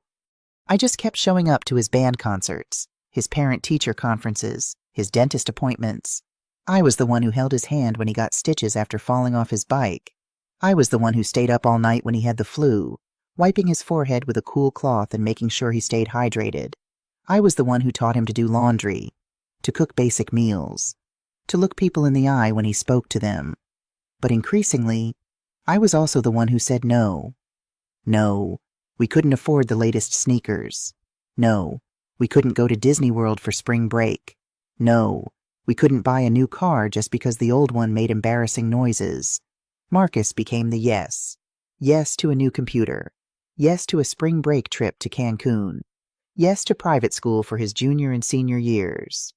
I just kept showing up to his band concerts, his parent-teacher conferences, his dentist appointments. I was the one who held his hand when he got stitches after falling off his bike. I was the one who stayed up all night when he had the flu, wiping his forehead with a cool cloth and making sure he stayed hydrated. I was the one who taught him to do laundry, to cook basic meals, to look people in the eye when he spoke to them. But increasingly, I was also the one who said no. No, we couldn't afford the latest sneakers. No, we couldn't go to Disney World for spring break. No, we couldn't buy a new car just because the old one made embarrassing noises. Marcus became the yes. Yes to a new computer. Yes to a spring break trip to Cancun. Yes to private school for his junior and senior years.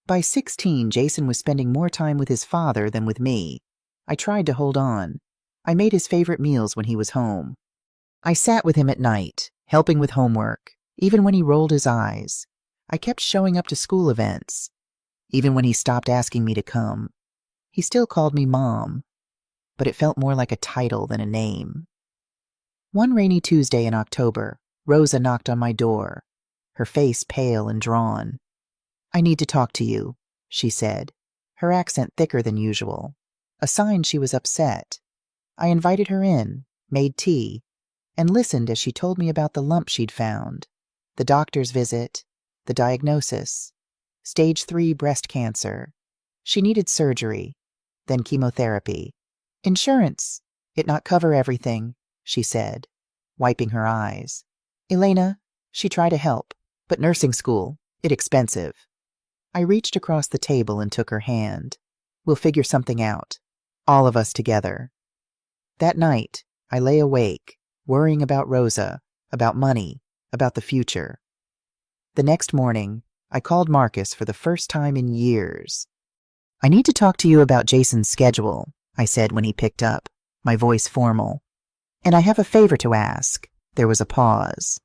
By 16, Jason was spending more time with his father than with me. I tried to hold on. I made his favorite meals when he was home. I sat with him at night, helping with homework, even when he rolled his eyes. I kept showing up to school events, even when he stopped asking me to come. He still called me Mom, but it felt more like a title than a name. One rainy Tuesday in October, Rosa knocked on my door, her face pale and drawn. "I need to talk to you," she said, her accent thicker than usual, a sign she was upset. I invited her in, made tea, and listened as she told me about the lump she'd found, the doctor's visit, the diagnosis, stage 3 breast cancer. She needed surgery, then chemotherapy. "Insurance, it not cover everything," she said, wiping her eyes. "Elena, she try to help, but nursing school, it expensive." I reached across the table and took her hand. "We'll figure something out, all of us together." That night, I lay awake, worrying about Rosa, about money, about the future. The next morning, I called Marcus for the first time in years. I need to talk to you about Jason's schedule, I said when he picked up, my voice formal. And I have a favor to ask. There was a pause.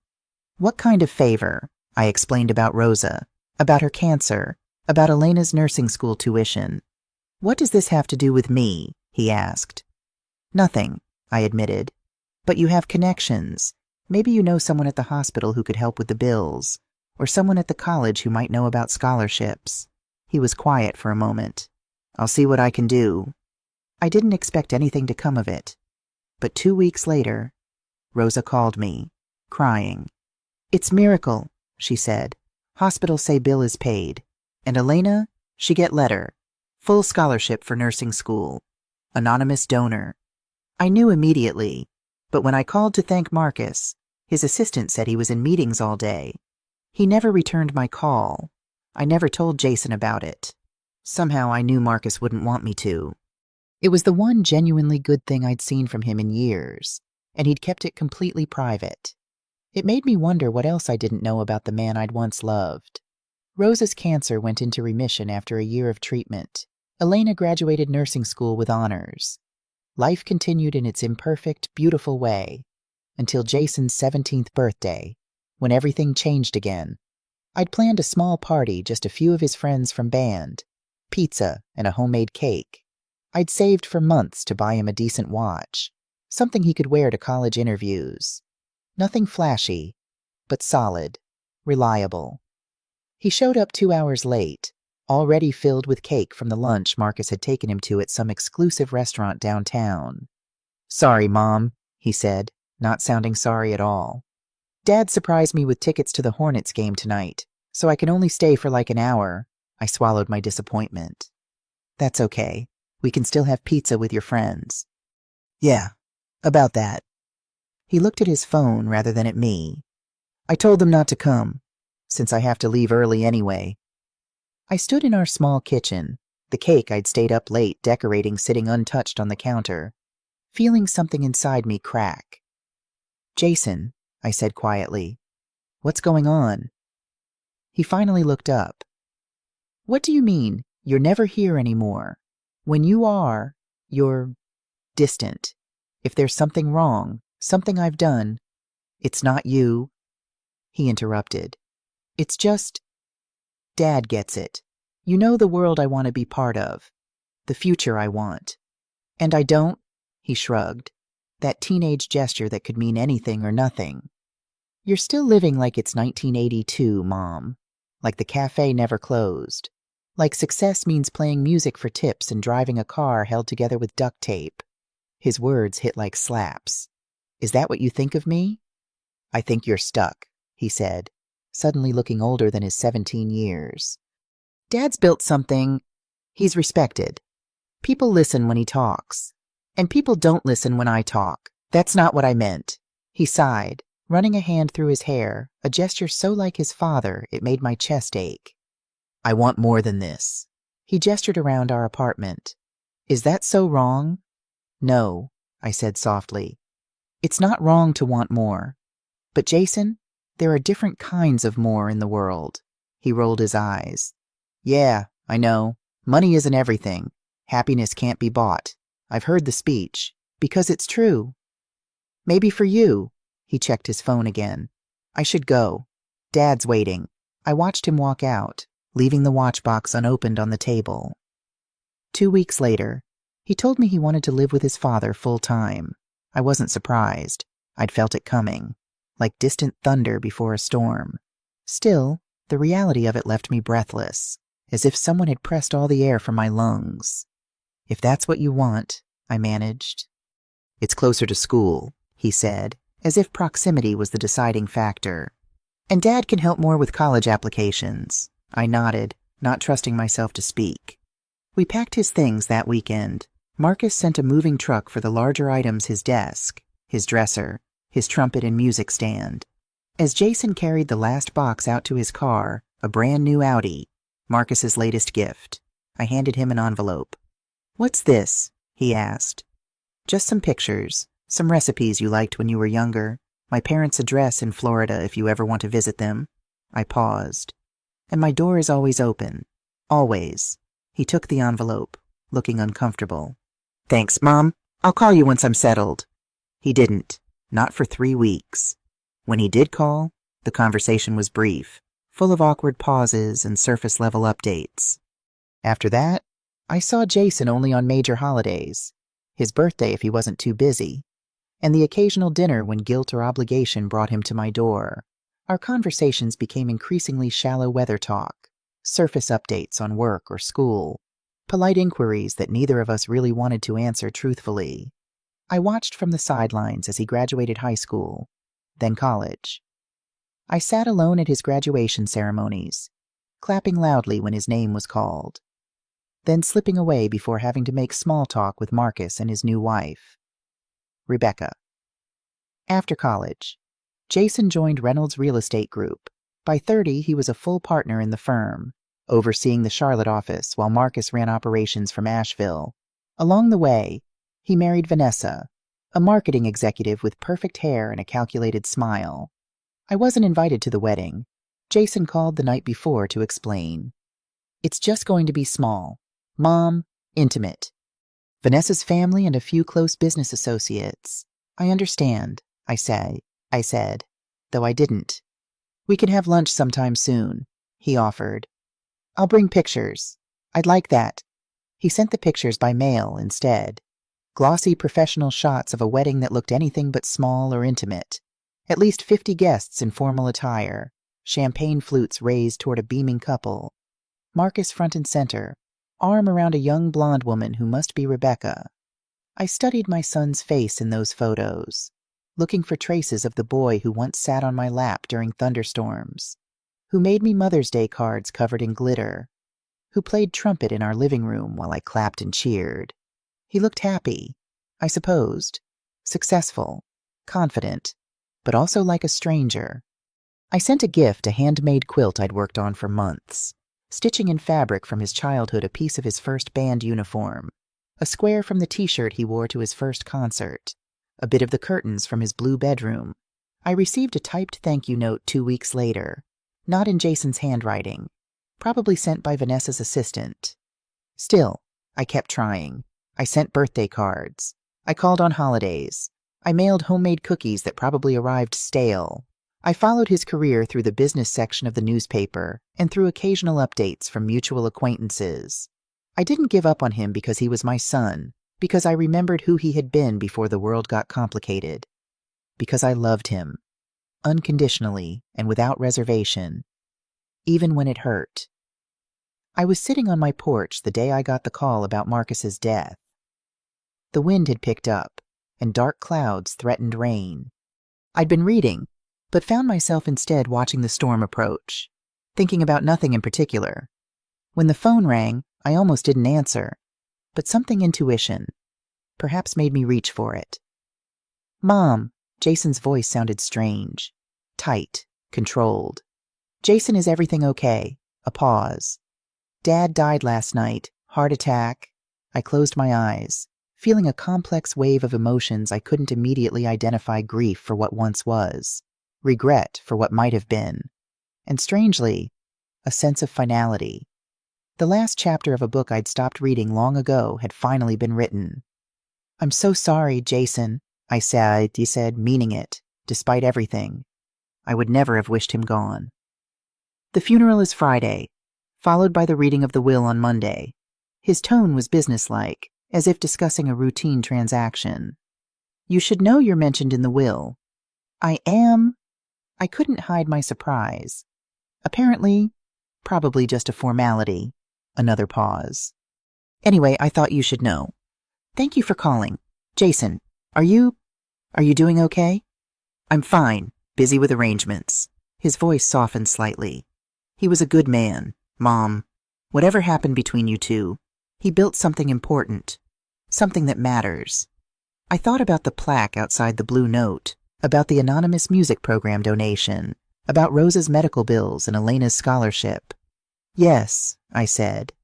What kind of favor? I explained about Rosa, about her cancer, about Elena's nursing school tuition. What does this have to do with me? He asked. Nothing, I admitted. But you have connections. Maybe you know someone at the hospital who could help with the bills, or someone at the college who might know about scholarships. He was quiet for a moment. I'll see what I can do. I didn't expect anything to come of it. But 2 weeks later, Rosa called me, crying. It's miracle, she said. Hospital say bill is paid. And Elena, she get letter. Full scholarship for nursing school. Anonymous donor. I knew immediately, but when I called to thank Marcus, his assistant said he was in meetings all day. He never returned my call. I never told Jason about it. Somehow I knew Marcus wouldn't want me to. It was the one genuinely good thing I'd seen from him in years, and he'd kept it completely private. It made me wonder what else I didn't know about the man I'd once loved. Rosa's cancer went into remission after a year of treatment. Elena graduated nursing school with honors. Life continued in its imperfect, beautiful way, until Jason's 17th birthday, when everything changed again. I'd planned a small party, just a few of his friends from band, pizza, and a homemade cake. I'd saved for months to buy him a decent watch, something he could wear to college interviews. Nothing flashy, but solid, reliable. He showed up 2 hours late, already filled with cake from the lunch Marcus had taken him to at some exclusive restaurant downtown. Sorry, Mom, he said, not sounding sorry at all. Dad surprised me with tickets to the Hornets game tonight, so I can only stay for like an hour. I swallowed my disappointment. That's okay. We can still have pizza with your friends. Yeah, about that. He looked at his phone rather than at me. I told them not to come, since I have to leave early anyway. I stood in our small kitchen, the cake I'd stayed up late decorating sitting untouched on the counter, feeling something inside me crack. Jason, I said quietly, what's going on? He finally looked up. What do you mean, you're never here anymore? When you are, you're distant. If there's something wrong, something I've done, it's not you. He interrupted. It's just, Dad gets it. You know the world I want to be part of, the future I want. And I don't, he shrugged, that teenage gesture that could mean anything or nothing. You're still living like it's 1982, Mom, like the cafe never closed, like success means playing music for tips and driving a car held together with duct tape. His words hit like slaps. Is that what you think of me? I think you're stuck, he said, suddenly looking older than his 17 years. Dad's built something. He's respected. People listen when he talks. And people don't listen when I talk. That's not what I meant. He sighed, running a hand through his hair, a gesture so like his father it made my chest ache. I want more than this. He gestured around our apartment. Is that so wrong? No, I said softly. It's not wrong to want more. But Jason, there are different kinds of more in the world. He rolled his eyes. Yeah, I know. Money isn't everything. Happiness can't be bought. I've heard the speech. Because it's true. Maybe for you. He checked his phone again. I should go. Dad's waiting. I watched him walk out, leaving the watch box unopened on the table. 2 weeks later, he told me he wanted to live with his father full time. I wasn't surprised. I'd felt it coming, like distant thunder before a storm. Still, the reality of it left me breathless, as if someone had pressed all the air from my lungs. If that's what you want, I managed. It's closer to school, he said, as if proximity was the deciding factor. And Dad can help more with college applications. I nodded, not trusting myself to speak. We packed his things that weekend. Marcus sent a moving truck for the larger items: his desk, his dresser, his trumpet and music stand. As Jason carried the last box out to his car, a brand new Audi, Marcus's latest gift, I handed him an envelope. What's this? He asked. Just some pictures, some recipes you liked when you were younger, my parents' address in Florida if you ever want to visit them. I paused. And my door is always open. Always. He took the envelope, looking uncomfortable. "Thanks, Mom. I'll call you once I'm settled." He didn't. Not for 3 weeks. When he did call, the conversation was brief, full of awkward pauses and surface-level updates. After that, I saw Jason only on major holidays, his birthday if he wasn't too busy, and the occasional dinner when guilt or obligation brought him to my door. Our conversations became increasingly shallow weather talk, surface updates on work or school, polite inquiries that neither of us really wanted to answer truthfully. I watched from the sidelines as he graduated high school, then college. I sat alone at his graduation ceremonies, clapping loudly when his name was called, then slipping away before having to make small talk with Marcus and his new wife, Rebecca. After college, Jason joined Reynolds Real Estate Group. By 30, he was a full partner in the firm, overseeing the Charlotte office while Marcus ran operations from Asheville. Along the way, he married Vanessa, a marketing executive with perfect hair and a calculated smile. I wasn't invited to the wedding. Jason called the night before to explain. "It's just going to be small. Mom, intimate. Vanessa's family and a few close business associates. I understand," I said, though I didn't. "We can have lunch sometime soon," he offered. "I'll bring pictures. I'd like that." He sent the pictures by mail instead. Glossy professional shots of a wedding that looked anything but small or intimate. At least 50 guests in formal attire, champagne flutes raised toward a beaming couple. Marcus front and center, arm around a young blonde woman who must be Rebecca. I studied my son's face in those photos, looking for traces of the boy who once sat on my lap during thunderstorms, who made me Mother's Day cards covered in glitter, who played trumpet in our living room while I clapped and cheered. He looked happy, I supposed, successful, confident, but also like a stranger. I sent a gift, a handmade quilt I'd worked on for months, stitching in fabric from his childhood a piece of his first band uniform, a square from the t-shirt he wore to his first concert, a bit of the curtains from his blue bedroom. I received a typed thank you note 2 weeks later, not in Jason's handwriting, probably sent by Vanessa's assistant. Still, I kept trying. I sent birthday cards. I called on holidays. I mailed homemade cookies that probably arrived stale. I followed his career through the business section of the newspaper and through occasional updates from mutual acquaintances. I didn't give up on him because he was my son, because I remembered who he had been before the world got complicated. Because I loved him, unconditionally and without reservation, even when it hurt. I was sitting on my porch the day I got the call about Marcus's death. The wind had picked up, and dark clouds threatened rain. I'd been reading, but found myself instead watching the storm approach, thinking about nothing in particular. When the phone rang, I almost didn't answer, but something intuition perhaps made me reach for it. "Mom," Jason's voice sounded strange, tight, controlled. "Jason, is everything okay?" A pause. "Dad died last night, heart attack." I closed my eyes, feeling a complex wave of emotions I couldn't immediately identify: grief for what once was, regret for what might have been, and strangely, a sense of finality. The last chapter of a book I'd stopped reading long ago had finally been written. "I'm so sorry, Jason," I said, meaning it, despite everything. I would never have wished him gone. The funeral is Friday, followed by the reading of the will on Monday. His tone was businesslike, as if discussing a routine transaction. "You should know you're mentioned in the will." "I am." I couldn't hide my surprise. "Apparently, probably just a formality." Another pause. "Anyway, I thought you should know. Thank you for calling. Jason, are you doing okay?" "I'm fine, busy with arrangements." His voice softened slightly. "He was a good man, Mom. Whatever happened between you two, he built something important, something that matters." I thought about the plaque outside the blue note, about the anonymous music program donation, about Rosa's medical bills and Elena's scholarship. "Yes," I said.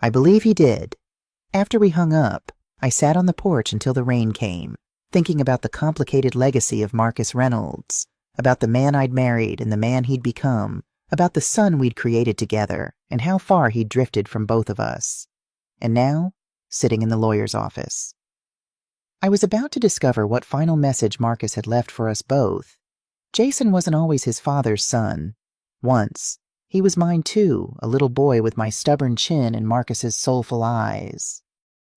"I believe he did." After we hung up, I sat on the porch until the rain came, thinking about the complicated legacy of Marcus Reynolds, about the man I'd married and the man he'd become, about the son we'd created together and how far he'd drifted from both of us. And now, sitting in the lawyer's office. I was about to discover what final message Marcus had left for us both. Jason wasn't always his father's son. Once, he was mine too, a little boy with my stubborn chin and Marcus's soulful eyes.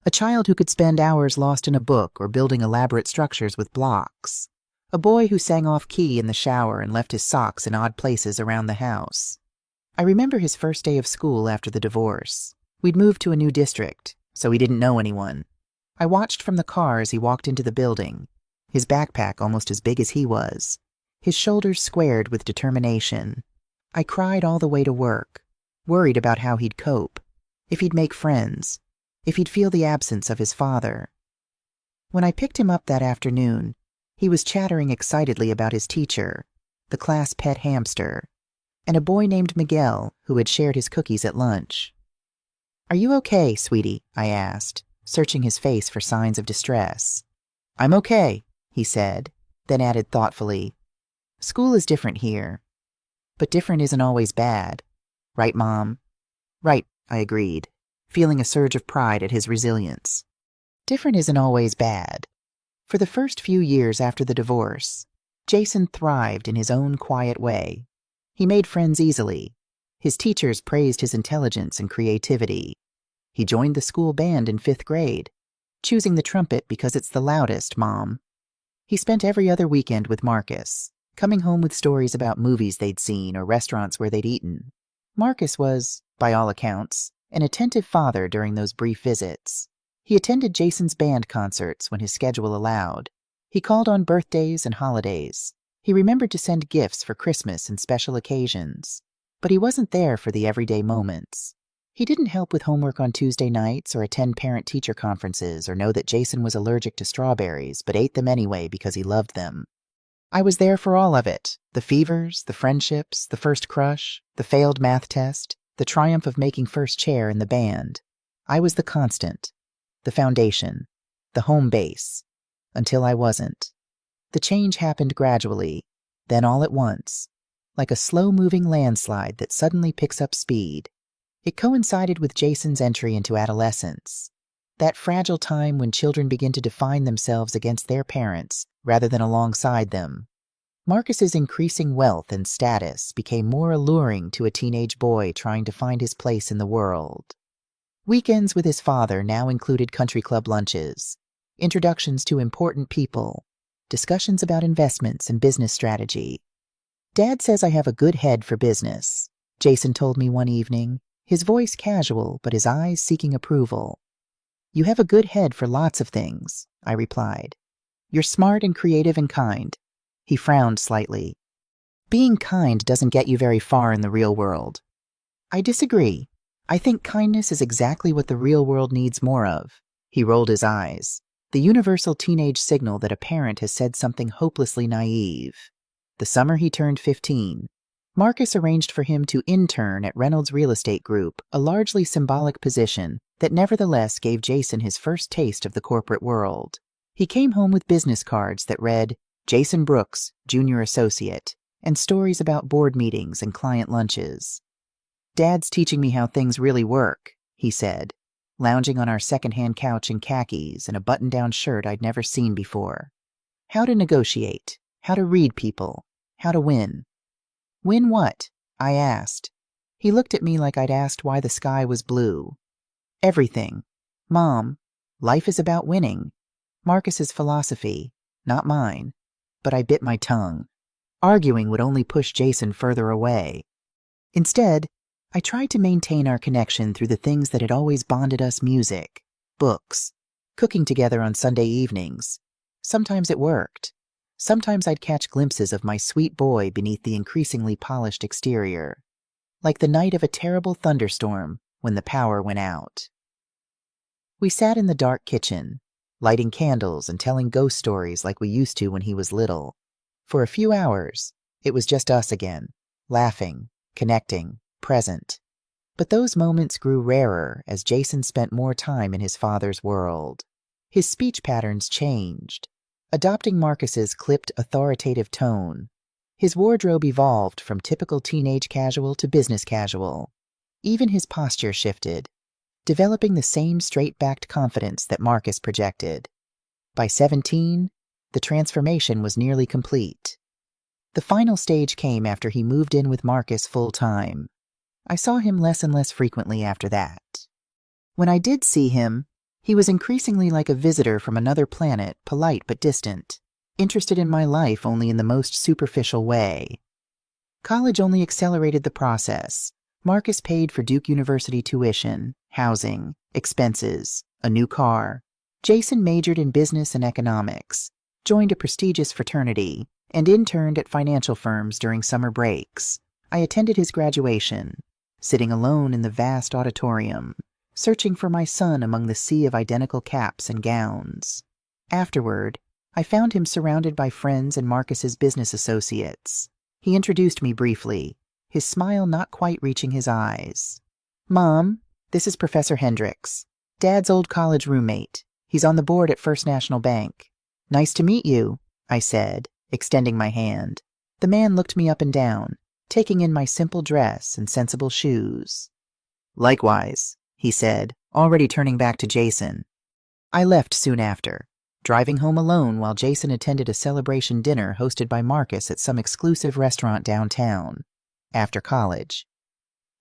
A child who could spend hours lost in a book or building elaborate structures with blocks. A boy who sang off-key in the shower and left his socks in odd places around the house. I remember his first day of school after the divorce. We'd moved to a new district, so he didn't know anyone. I watched from the car as he walked into the building, his backpack almost as big as he was, his shoulders squared with determination. I cried all the way to work, worried about how he'd cope, if he'd make friends, if he'd feel the absence of his father. When I picked him up that afternoon, he was chattering excitedly about his teacher, the class pet hamster, and a boy named Miguel who had shared his cookies at lunch. "Are you okay, sweetie?" I asked, searching his face for signs of distress. "I'm okay," he said, then added thoughtfully, "School is different here. But different isn't always bad. Right, Mom?" "Right," I agreed, feeling a surge of pride at his resilience. Different isn't always bad. For the first few years after the divorce, Jason thrived in his own quiet way. He made friends easily. His teachers praised his intelligence and creativity. He joined the school band in 5th grade, choosing the trumpet because it's the loudest, Mom. He spent every other weekend with Marcus, coming home with stories about movies they'd seen or restaurants where they'd eaten. Marcus was, by all accounts, an attentive father during those brief visits. He attended Jason's band concerts when his schedule allowed. He called on birthdays and holidays. He remembered to send gifts for Christmas and special occasions. But he wasn't there for the everyday moments. He didn't help with homework on Tuesday nights or attend parent-teacher conferences or know that Jason was allergic to strawberries but ate them anyway because he loved them. I was there for all of it, the fevers, the friendships, the first crush, the failed math test, the triumph of making first chair in the band. I was the constant, the foundation, the home base, until I wasn't. The change happened gradually, then all at once, like a slow-moving landslide that suddenly picks up speed. It coincided with Jason's entry into adolescence, that fragile time when children begin to define themselves against their parents rather than alongside them. Marcus's increasing wealth and status became more alluring to a teenage boy trying to find his place in the world. Weekends with his father now included country club lunches, introductions to important people, discussions about investments and business strategy. "Dad says I have a good head for business," Jason told me one evening, his voice casual but his eyes seeking approval. "You have a good head for lots of things," I replied. "You're smart and creative and kind." He frowned slightly. "Being kind doesn't get you very far in the real world." "I disagree. I think kindness is exactly what the real world needs more of." He rolled his eyes, the universal teenage signal that a parent has said something hopelessly naive. The summer he turned 15, Marcus arranged for him to intern at Reynolds Real Estate Group, a largely symbolic position that nevertheless gave Jason his first taste of the corporate world. He came home with business cards that read, "Jason Brooks, Junior Associate," and stories about board meetings and client lunches. "Dad's teaching me how things really work," he said, lounging on our second-hand couch in khakis and a button-down shirt I'd never seen before. "How to negotiate, how to read people, how to win." "Win what?" I asked. He looked at me like I'd asked why the sky was blue. "Everything. Mom, life is about winning." Marcus's philosophy, not mine, but I bit my tongue. Arguing would only push Jason further away. Instead, I tried to maintain our connection through the things that had always bonded us: music, books, cooking together on Sunday evenings. Sometimes it worked. Sometimes I'd catch glimpses of my sweet boy beneath the increasingly polished exterior, like the night of a terrible thunderstorm when the power went out. We sat in the dark kitchen, lighting candles and telling ghost stories like we used to when he was little. For a few hours, it was just us again, laughing, connecting, present. But those moments grew rarer as Jason spent more time in his father's world. His speech patterns changed, adopting Marcus's clipped, authoritative tone. His wardrobe evolved from typical teenage casual to business casual. Even his posture shifted. developing the same straight-backed confidence that Marcus projected. By 17, the transformation was nearly complete. The final stage came after he moved in with Marcus full-time. I saw him less and less frequently after that. When I did see him, he was increasingly like a visitor from another planet, polite but distant, interested in my life only in the most superficial way. College only accelerated the process. Marcus paid for Duke University tuition, housing, expenses, a new car. Jason majored in business and economics, joined a prestigious fraternity, and interned at financial firms during summer breaks. I attended his graduation, sitting alone in the vast auditorium, searching for my son among the sea of identical caps and gowns. Afterward, I found him surrounded by friends and Marcus's business associates. He introduced me briefly, his smile not quite reaching his eyes. "Mom, this is Professor Hendricks, Dad's old college roommate. He's on the board at First National Bank." "Nice to meet you," I said, extending my hand. The man looked me up and down, taking in my simple dress and sensible shoes. "Likewise," he said, already turning back to Jason. I left soon after, driving home alone while Jason attended a celebration dinner hosted by Marcus at some exclusive restaurant downtown. After college,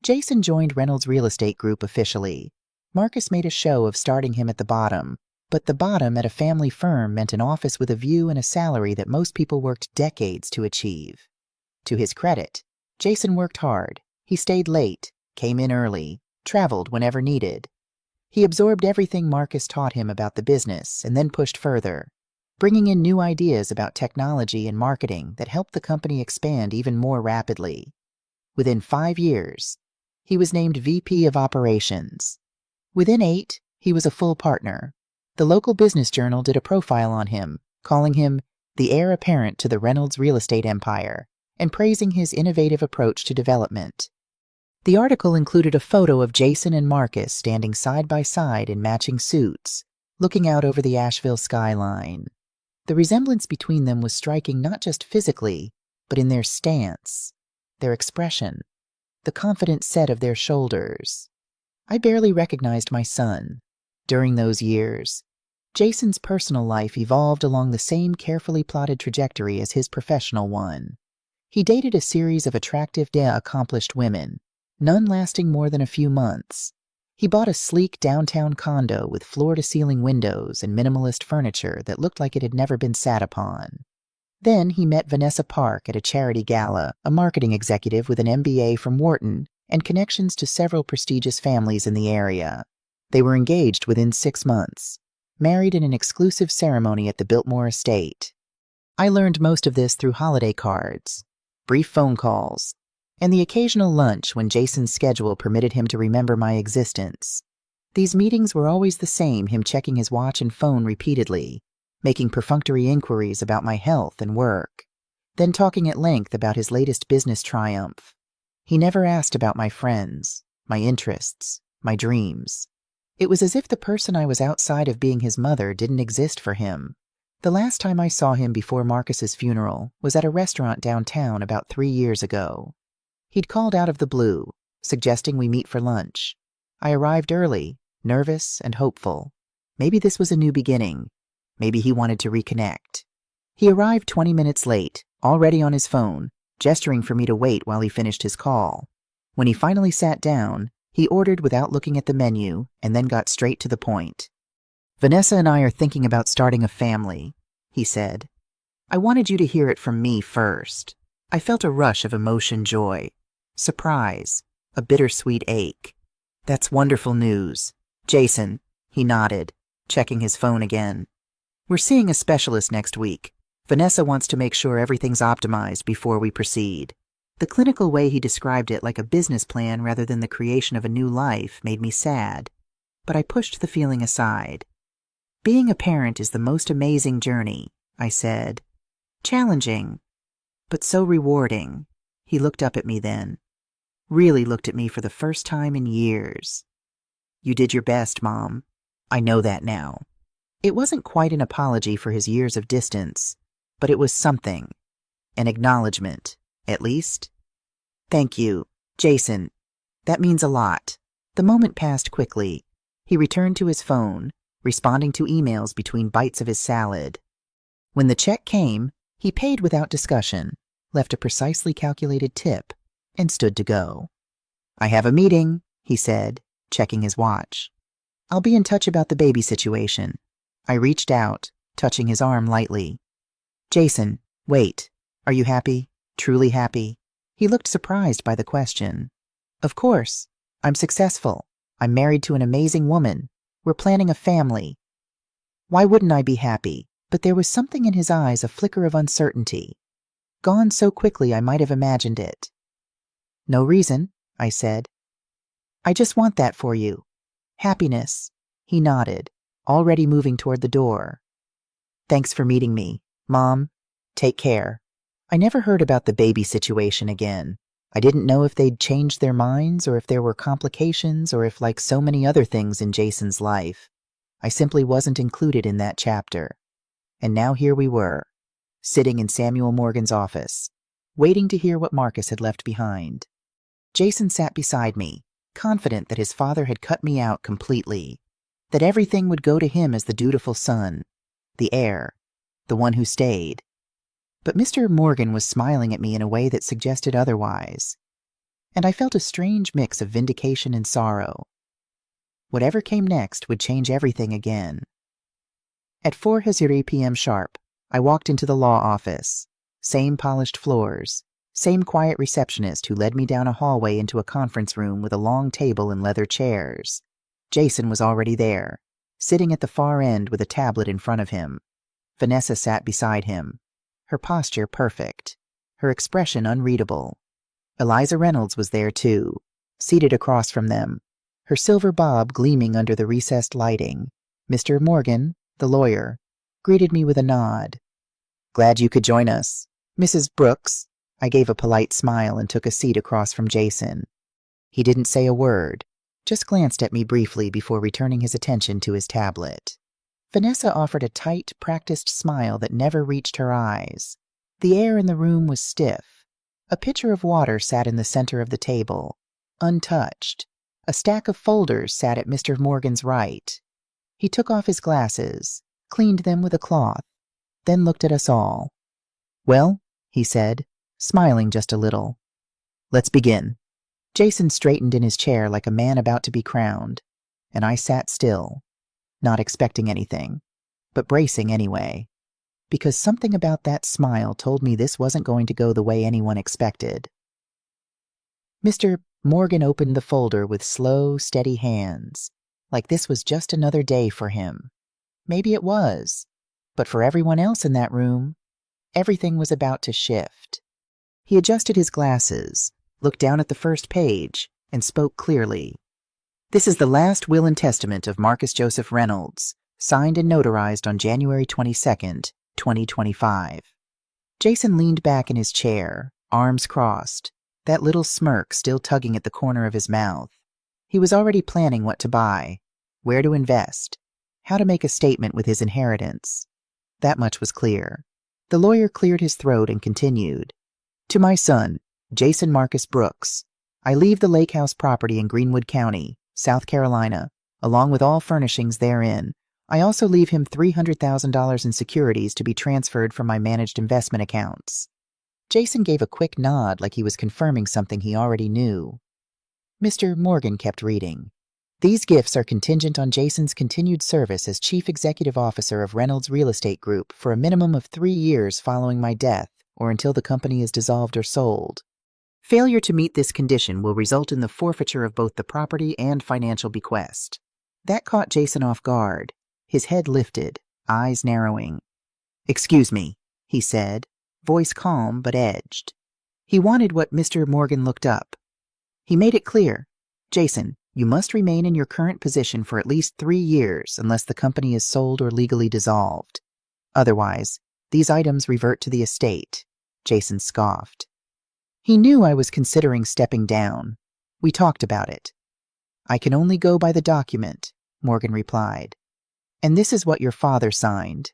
Jason joined Reynolds Real Estate Group officially. Marcus made a show of starting him at the bottom, but the bottom at a family firm meant an office with a view and a salary that most people worked decades to achieve. To his credit, Jason worked hard. He stayed late, came in early, traveled whenever needed. He absorbed everything Marcus taught him about the business and then pushed further, bringing in new ideas about technology and marketing that helped the company expand even more rapidly. Within 5 years, he was named VP of Operations. Within 8, he was a full partner. The local business journal did a profile on him, calling him the heir apparent to the Reynolds real estate empire and praising his innovative approach to development. The article included a photo of Jason and Marcus standing side by side in matching suits, looking out over the Asheville skyline. The resemblance between them was striking not just physically, but in their stance, their expression, the confident set of their shoulders. I barely recognized my son. During those years, Jason's personal life evolved along the same carefully plotted trajectory as his professional one. He dated a series of attractive, accomplished women, none lasting more than a few months. He bought a sleek downtown condo with floor-to-ceiling windows and minimalist furniture that looked like it had never been sat upon. Then he met Vanessa Park at a charity gala, a marketing executive with an MBA from Wharton and connections to several prestigious families in the area. They were engaged within 6 months, married in an exclusive ceremony at the Biltmore estate. I learned most of this through holiday cards, brief phone calls, and the occasional lunch when Jason's schedule permitted him to remember my existence. These meetings were always the same, him checking his watch and phone repeatedly, making perfunctory inquiries about my health and work, then talking at length about his latest business triumph. He never asked about my friends, my interests, my dreams. It was as if the person I was outside of being his mother didn't exist for him. The last time I saw him before Marcus's funeral was at a restaurant downtown about 3 years ago. He'd called out of the blue, suggesting we meet for lunch. I arrived early, nervous and hopeful. Maybe this was a new beginning. Maybe he wanted to reconnect. He arrived 20 minutes late, already on his phone, gesturing for me to wait while he finished his call. When he finally sat down, he ordered without looking at the menu and then got straight to the point. "Vanessa and I are thinking about starting a family," he said. "I wanted you to hear it from me first." I felt a rush of emotion, joy, surprise, a bittersweet ache. "That's wonderful news. Jason," he nodded, checking his phone again. "We're seeing a specialist next week. Vanessa wants to make sure everything's optimized before we proceed." The clinical way he described it, like a business plan rather than the creation of a new life, made me sad, but I pushed the feeling aside. "Being a parent is the most amazing journey," I said. "Challenging, but so rewarding." He looked up at me then, really looked at me for the first time in years. "You did your best, Mom. I know that now." It wasn't quite an apology for his years of distance, but it was something, an acknowledgement, at least. "Thank you, Jason. That means a lot." The moment passed quickly. He returned to his phone, responding to emails between bites of his salad. When the check came, he paid without discussion, left a precisely calculated tip, and stood to go. "I have a meeting," he said, checking his watch. "I'll be in touch about the baby situation." I reached out, touching his arm lightly. "Jason, wait. Are you happy? Truly happy?" He looked surprised by the question. "Of course. I'm successful. I'm married to an amazing woman. We're planning a family." Why wouldn't I be happy? But there was something in his eyes, a flicker of uncertainty. Gone so quickly I might have imagined it. "No reason," I said. "I just want that for you. Happiness." He nodded, already moving toward the door. "Thanks for meeting me, Mom. Take care." I never heard about the baby situation again. I didn't know if they'd changed their minds or if there were complications or if, like so many other things in Jason's life, I simply wasn't included in that chapter. And now here we were, sitting in Samuel Morgan's office, waiting to hear what Marcus had left behind. Jason sat beside me, confident that his father had cut me out completely, that everything would go to him as the dutiful son, the heir, the one who stayed. But Mr. Morgan was smiling at me in a way that suggested otherwise, and I felt a strange mix of vindication and sorrow. Whatever came next would change everything again. At 4:00 p.m. sharp, I walked into the law office. Same polished floors, same quiet receptionist who led me down a hallway into a conference room with a long table and leather chairs. Jason was already there, sitting at the far end with a tablet in front of him. Vanessa sat beside him, her posture perfect, her expression unreadable. Eliza Reynolds was there too, seated across from them, her silver bob gleaming under the recessed lighting. Mr. Morgan, the lawyer, greeted me with a nod. "Glad you could join us. Mrs. Brooks." I gave a polite smile and took a seat across from Jason. He didn't say a word, just glanced at me briefly before returning his attention to his tablet. Vanessa offered a tight, practiced smile that never reached her eyes. The air in the room was stiff. A pitcher of water sat in the center of the table, untouched. A stack of folders sat at Mr. Morgan's right. He took off his glasses, cleaned them with a cloth, then looked at us all. "Well," he said, smiling just a little, "let's begin." Jason straightened in his chair like a man about to be crowned, and I sat still, not expecting anything, but bracing anyway, because something about that smile told me this wasn't going to go the way anyone expected. Mr. Morgan opened the folder with slow, steady hands, like this was just another day for him. Maybe it was, but for everyone else in that room, everything was about to shift. He adjusted his glasses, looked down at the first page, and spoke clearly. "This is the last will and testament of Marcus Joseph Reynolds, signed and notarized on January 22nd, 2025. Jason leaned back in his chair, arms crossed, that little smirk still tugging at the corner of his mouth. He was already planning what to buy, where to invest, how to make a statement with his inheritance. That much was clear. The lawyer cleared his throat and continued. "To my son, Jason Marcus Brooks, I leave the Lake House property in Greenwood County, South Carolina, along with all furnishings therein. I also leave him $300,000 in securities to be transferred from my managed investment accounts." Jason gave a quick nod like he was confirming something he already knew. Mr. Morgan kept reading. "These gifts are contingent on Jason's continued service as Chief Executive Officer of Reynolds Real Estate Group for a minimum of 3 years following my death or until the company is dissolved or sold. Failure to meet this condition will result in the forfeiture of both the property and financial bequest." That caught Jason off guard. His head lifted, eyes narrowing. "Excuse me," he said, voice calm but edged. He wanted what Mr. Morgan looked up. He made it clear. "Jason, you must remain in your current position for at least 3 years unless the company is sold or legally dissolved. Otherwise, these items revert to the estate." Jason scoffed. He knew I was considering stepping down. We talked about it. "I can only go by the document," Morgan replied. "And this is what your father signed."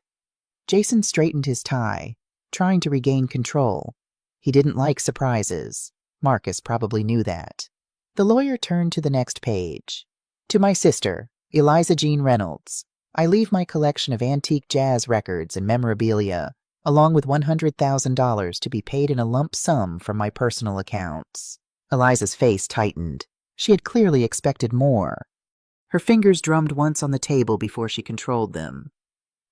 Jason straightened his tie, trying to regain control. He didn't like surprises. Marcus probably knew that. The lawyer turned to the next page. "To my sister, Eliza Jean Reynolds. I leave my collection of antique jazz records and memorabilia, along with $100,000 to be paid in a lump sum from my personal accounts. Eliza's face tightened. She had clearly expected more. Her fingers drummed once on the table before she controlled them.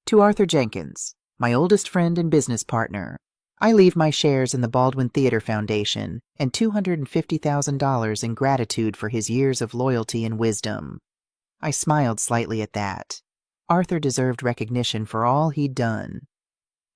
To Arthur Jenkins, my oldest friend and business partner, I leave my shares in the Baldwin Theater Foundation and $250,000 in gratitude for his years of loyalty and wisdom. I smiled slightly at that. Arthur deserved recognition for all he'd done.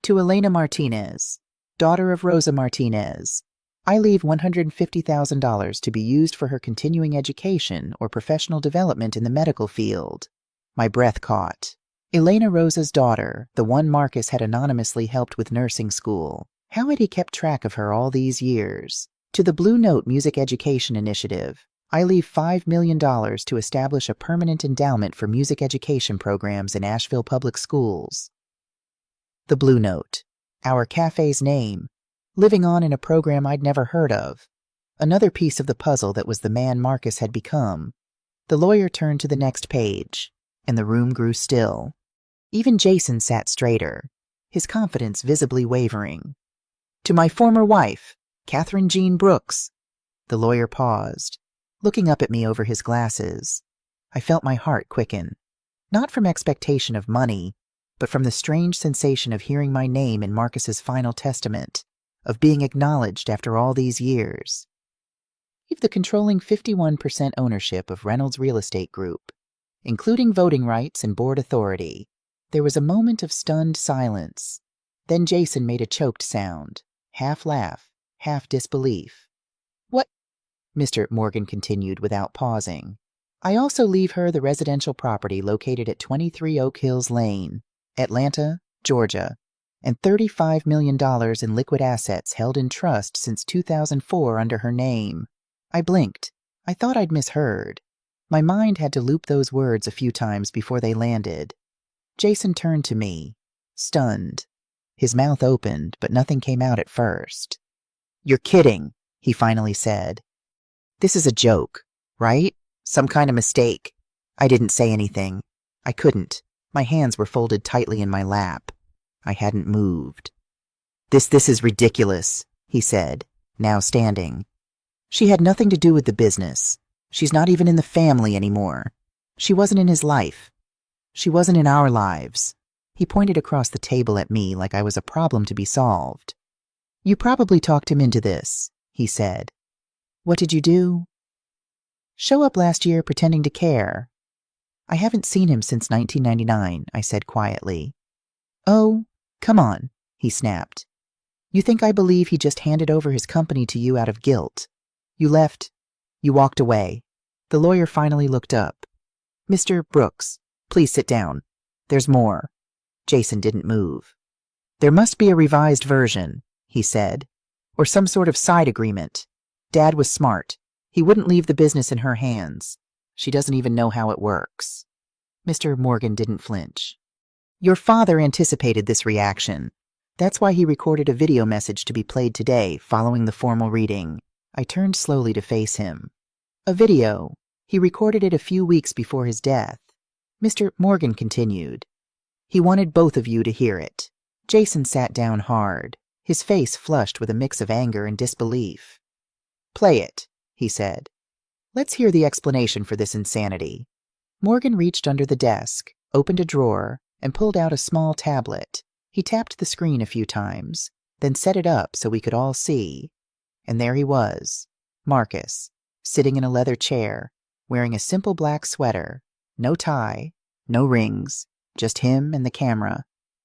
To Elena Martinez, daughter of Rosa Martinez, I leave $150,000 to be used for her continuing education or professional development in the medical field. My breath caught. Elena Rosa's daughter, the one Marcus had anonymously helped with nursing school. How had he kept track of her all these years? To the Blue Note Music Education Initiative, I leave $5 million to establish a permanent endowment for music education programs in Asheville Public Schools. The Blue Note, our cafe's name, living on in a program I'd never heard of. Another piece of the puzzle that was the man Marcus had become. The lawyer turned to the next page, and the room grew still. Even Jason sat straighter, his confidence visibly wavering. To my former wife, Catherine Jean Brooks. The lawyer paused, looking up at me over his glasses. I felt my heart quicken, not from expectation of money, but from the strange sensation of hearing my name in Marcus's final testament, of being acknowledged after all these years. Leave the controlling 51% ownership of Reynolds Real Estate Group, including voting rights and board authority. There was a moment of stunned silence. Then Jason made a choked sound, half laugh, half disbelief. What? Mr. Morgan continued without pausing. I also leave her the residential property located at 23 Oak Hills Lane, Atlanta, Georgia, and $35 million in liquid assets held in trust since 2004 under her name. I blinked. I thought I'd misheard. My mind had to loop those words a few times before they landed. Jason turned to me, stunned. His mouth opened, but nothing came out at first. You're kidding, he finally said. This is a joke, right? Some kind of mistake. I didn't say anything. I couldn't. My hands were folded tightly in my lap. I hadn't moved. This is ridiculous, he said, now standing. She had nothing to do with the business. She's not even in the family anymore. She wasn't in his life. She wasn't in our lives. He pointed across the table at me like I was a problem to be solved. You probably talked him into this, he said. What did you do? Show up last year pretending to care. I haven't seen him since 1999, I said quietly. Oh, come on, he snapped. You think I believe he just handed over his company to you out of guilt? You left. You walked away. The lawyer finally looked up. Mr. Brooks, please sit down. There's more. Jason didn't move. There must be a revised version, he said, or some sort of side agreement. Dad was smart. He wouldn't leave the business in her hands. She doesn't even know how it works. Mr. Morgan didn't flinch. Your father anticipated this reaction. That's why he recorded a video message to be played today following the formal reading. I turned slowly to face him. A video. He recorded it a few weeks before his death. Mr. Morgan continued. He wanted both of you to hear it. Jason sat down hard, his face flushed with a mix of anger and disbelief. Play it, he said. Let's hear the explanation for this insanity. Morgan reached under the desk, opened a drawer, and pulled out a small tablet. He tapped the screen a few times, then set it up so we could all see. And there he was, Marcus, sitting in a leather chair, wearing a simple black sweater, no tie, no rings, just him and the camera.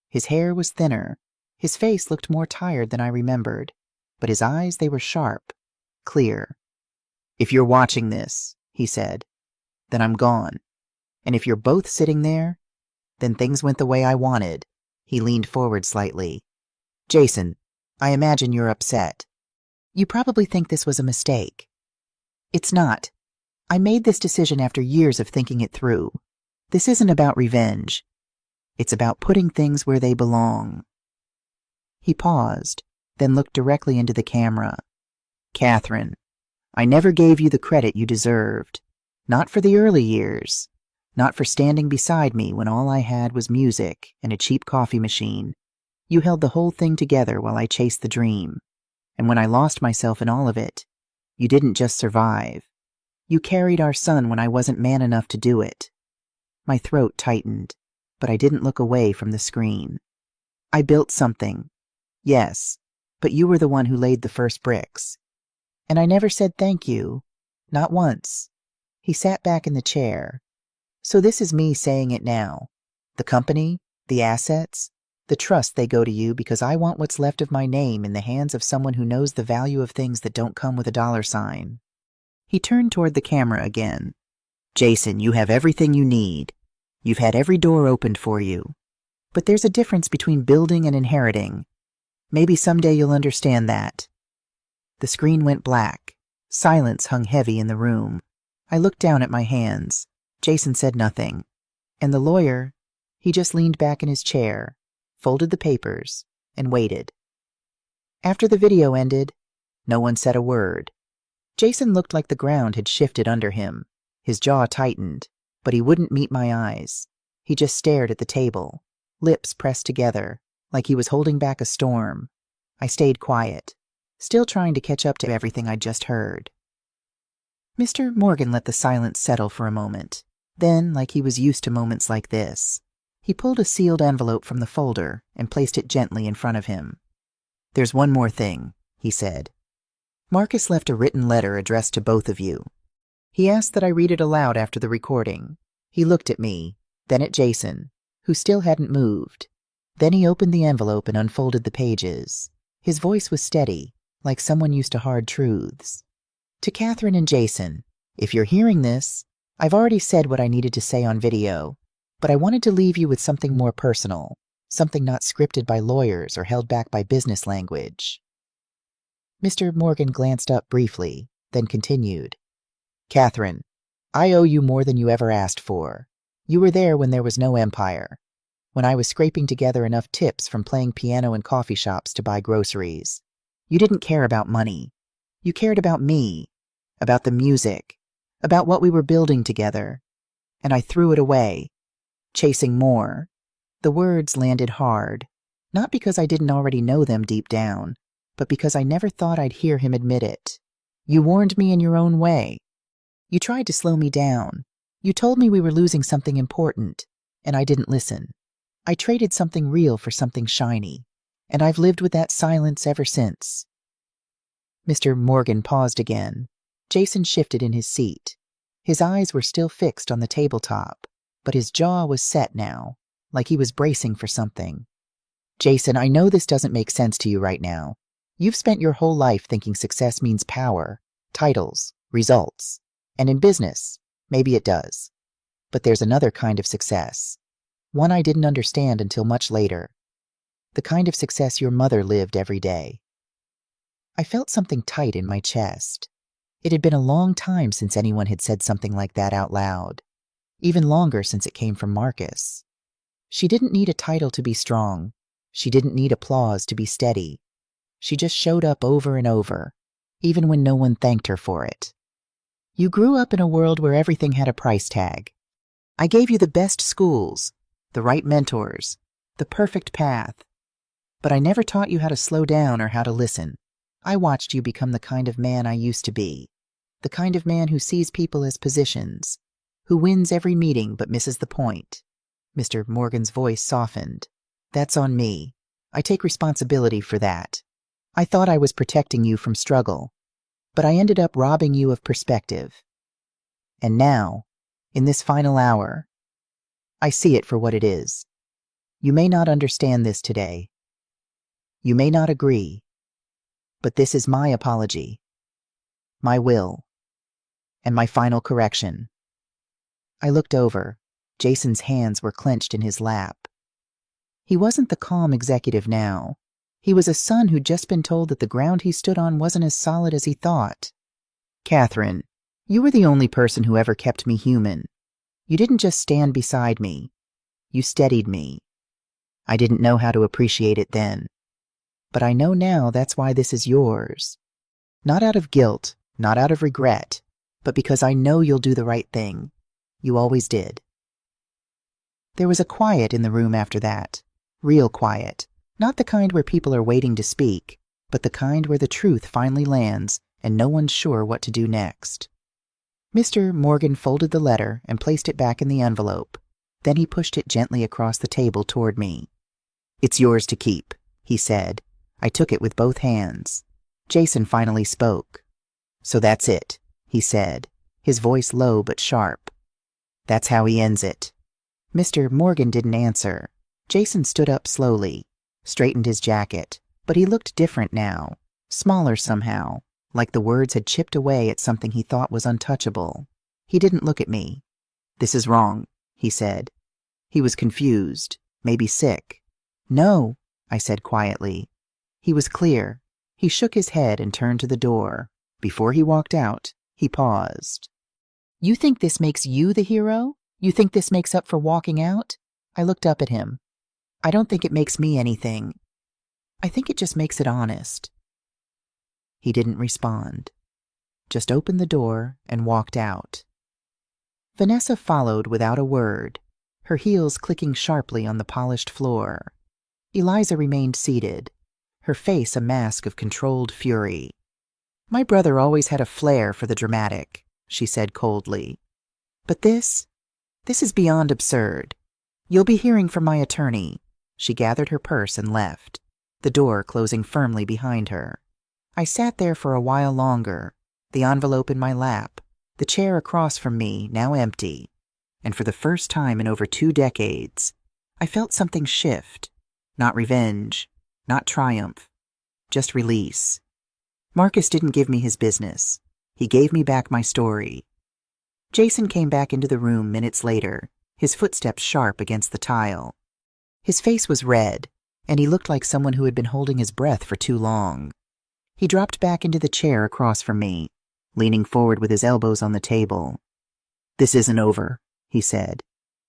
His hair was thinner. His face looked more tired than I remembered, but his eyes, they were sharp, clear. If you're watching this, he said, then I'm gone. And if you're both sitting there, then things went the way I wanted. He leaned forward slightly. Jason, I imagine you're upset. You probably think this was a mistake. It's not. I made this decision after years of thinking it through. This isn't about revenge. It's about putting things where they belong. He paused, then looked directly into the camera. Catherine, I never gave you the credit you deserved. Not for the early years. not for standing beside me when all I had was music and a cheap coffee machine. You held the whole thing together while I chased the dream. And when I lost myself in all of it, you didn't just survive. You carried our son when I wasn't man enough to do it. My throat tightened, but I didn't look away from the screen. I built something. Yes, but you were the one who laid the first bricks. And I never said thank you. Not once. He sat back in the chair. So this is me saying it now. The company, the assets, the trust they go to you because I want what's left of my name in the hands of someone who knows the value of things that don't come with a dollar sign. He turned toward the camera again. Jason, you have everything you need. You've had every door opened for you. But there's a difference between building and inheriting. Maybe someday you'll understand that. The screen went black. Silence hung heavy in the room. I looked down at my hands. Jason said nothing. And the lawyer, he just leaned back in his chair, folded the papers, and waited. After the video ended, no one said a word. Jason looked like the ground had shifted under him. His jaw tightened, but he wouldn't meet my eyes. He just stared at the table, lips pressed together, like he was holding back a storm. I stayed quiet, still trying to catch up to everything I'd just heard. Mr. Morgan let the silence settle for a moment. Then, like he was used to moments like this, he pulled a sealed envelope from the folder and placed it gently in front of him. There's one more thing, he said. Marcus left a written letter addressed to both of you. He asked that I read it aloud after the recording. He looked at me, then at Jason, who still hadn't moved. Then he opened the envelope and unfolded the pages. His voice was steady, like someone used to hard truths. To Catherine and Jason, if you're hearing this, I've already said what I needed to say on video, but I wanted to leave you with something more personal, something not scripted by lawyers or held back by business language. Mr. Morgan glanced up briefly, then continued. Catherine, I owe you more than you ever asked for. You were there when there was no empire, when I was scraping together enough tips from playing piano in coffee shops to buy groceries. You didn't care about money. You cared about me, about the music, about what we were building together. And I threw it away, chasing more. The words landed hard, not because I didn't already know them deep down, but because I never thought I'd hear him admit it. You warned me in your own way. You tried to slow me down. You told me we were losing something important, and I didn't listen. I traded something real for something shiny, and I've lived with that silence ever since. Mr. Morgan paused again. Jason shifted in his seat. His eyes were still fixed on the tabletop, but his jaw was set now, like he was bracing for something. Jason, I know this doesn't make sense to you right now. You've spent your whole life thinking success means power, titles, results. And in business, maybe it does. But there's another kind of success. One I didn't understand until much later. The kind of success your mother lived every day. I felt something tight in my chest. It had been a long time since anyone had said something like that out loud. Even longer since it came from Marcus. She didn't need a title to be strong. She didn't need applause to be steady. She just showed up over and over, even when no one thanked her for it. You grew up in a world where everything had a price tag. I gave you the best schools, the right mentors, the perfect path. But I never taught you how to slow down or how to listen. I watched you become the kind of man I used to be. The kind of man who sees people as positions, who wins every meeting but misses the point. Mr. Morgan's voice softened. That's on me. I take responsibility for that. I thought I was protecting you from struggle, but I ended up robbing you of perspective. And now, in this final hour, I see it for what it is. You may not understand this today. You may not agree, but this is my apology, my will, and my final correction. I looked over. Jason's hands were clenched in his lap. He wasn't the calm executive now. He was a son who'd just been told that the ground he stood on wasn't as solid as he thought. Catherine, you were the only person who ever kept me human. You didn't just stand beside me. You steadied me. I didn't know how to appreciate it then. But I know now that's why this is yours. Not out of guilt, not out of regret, but because I know you'll do the right thing. You always did. There was a quiet in the room after that. Real quiet. Not the kind where people are waiting to speak, but the kind where the truth finally lands and no one's sure what to do next. Mr. Morgan folded the letter and placed it back in the envelope. Then he pushed it gently across the table toward me. "It's yours to keep," he said. I took it with both hands. Jason finally spoke. "So that's it," he said, his voice low but sharp. "That's how he ends it." Mr. Morgan didn't answer. Jason stood up slowly, straightened his jacket, but he looked different now, smaller somehow, like the words had chipped away at something he thought was untouchable. He didn't look at me. "This is wrong," he said. He was confused, maybe sick. "No," I said quietly. He was clear. He shook his head and turned to the door. Before he walked out, he paused. "You think this makes you the hero? You think this makes up for walking out?" I looked up at him. "I don't think it makes me anything. I think it just makes it honest." He didn't respond. Just opened the door and walked out. Vanessa followed without a word, her heels clicking sharply on the polished floor. Eliza remained seated, her face a mask of controlled fury. "My brother always had a flair for the dramatic," she said coldly. "But this is beyond absurd. You'll be hearing from my attorney." She gathered her purse and left, the door closing firmly behind her. I sat there for a while longer, the envelope in my lap, the chair across from me now empty, and for the first time in over 2 decades, I felt something shift. Not revenge, not triumph, just release. Marcus didn't give me his business. He gave me back my story. Jason came back into the room minutes later, his footsteps sharp against the tile. His face was red, and he looked like someone who had been holding his breath for too long. He dropped back into the chair across from me, leaning forward with his elbows on the table. "This isn't over," he said.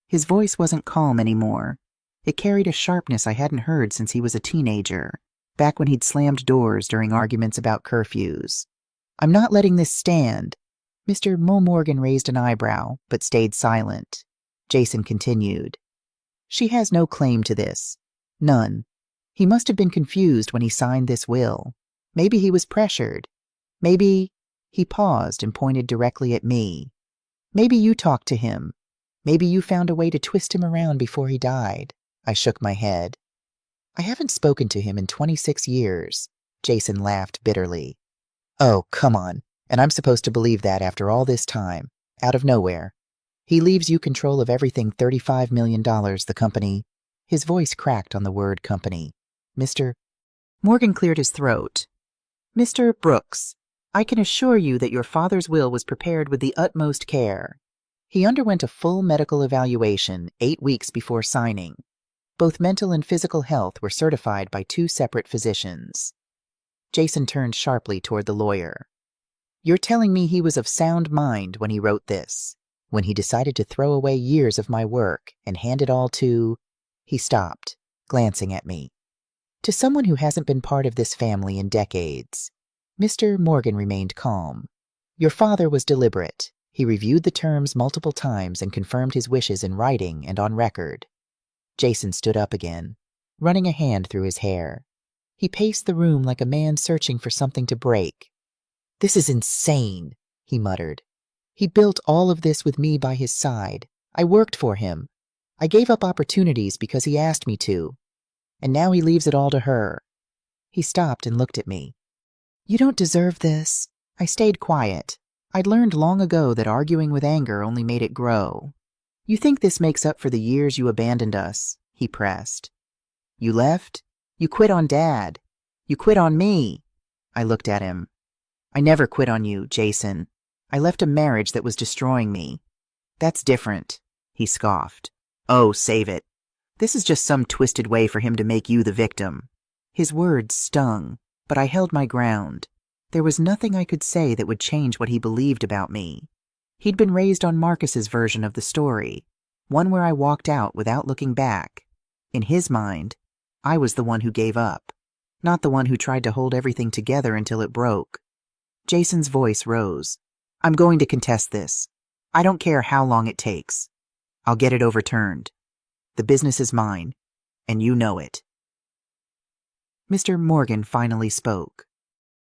His voice wasn't calm anymore. It carried a sharpness I hadn't heard since he was a teenager, back when he'd slammed doors during arguments about curfews. "I'm not letting this stand." Mr. Morgan raised an eyebrow, but stayed silent. Jason continued. "She has no claim to this. None. He must have been confused when he signed this will. Maybe he was pressured. Maybe—" He paused and pointed directly at me. "Maybe you talked to him. Maybe you found a way to twist him around before he died." I shook my head. "I haven't spoken to him in 26 years. Jason laughed bitterly. "Oh, come on. And I'm supposed to believe that after all this time, out of nowhere. He leaves you control of everything $35 million the company—" His voice cracked on the word company. "Mr. Morgan cleared his throat. "Mr. Brooks, I can assure you that your father's will was prepared with the utmost care. He underwent a full medical evaluation 8 weeks before signing. Both mental and physical health were certified by 2 separate physicians." Jason turned sharply toward the lawyer. "You're telling me he was of sound mind when he wrote this, when he decided to throw away years of my work and hand it all to—" He stopped, glancing at me. "To someone who hasn't been part of this family in decades." Mr. Morgan remained calm. "Your father was deliberate. He reviewed the terms multiple times and confirmed his wishes in writing and on record." Jason stood up again, running a hand through his hair. He paced the room like a man searching for something to break. "This is insane," he muttered. "He built all of this with me by his side. I worked for him. I gave up opportunities because he asked me to. And now he leaves it all to her." He stopped and looked at me. "You don't deserve this." I stayed quiet. I'd learned long ago that arguing with anger only made it grow. "You think this makes up for the years you abandoned us?" he pressed. "You left? You quit on Dad. You quit on me." I looked at him. "I never quit on you, Jason. I left a marriage that was destroying me." "That's different," he scoffed. "Oh, save it. This is just some twisted way for him to make you the victim." His words stung, but I held my ground. There was nothing I could say that would change what he believed about me. He'd been raised on Marcus's version of the story, one where I walked out without looking back. In his mind, I was the one who gave up, not the one who tried to hold everything together until it broke. Jason's voice rose. "I'm going to contest this. I don't care how long it takes. I'll get it overturned." The business is mine, and you know it. Mr. Morgan finally spoke.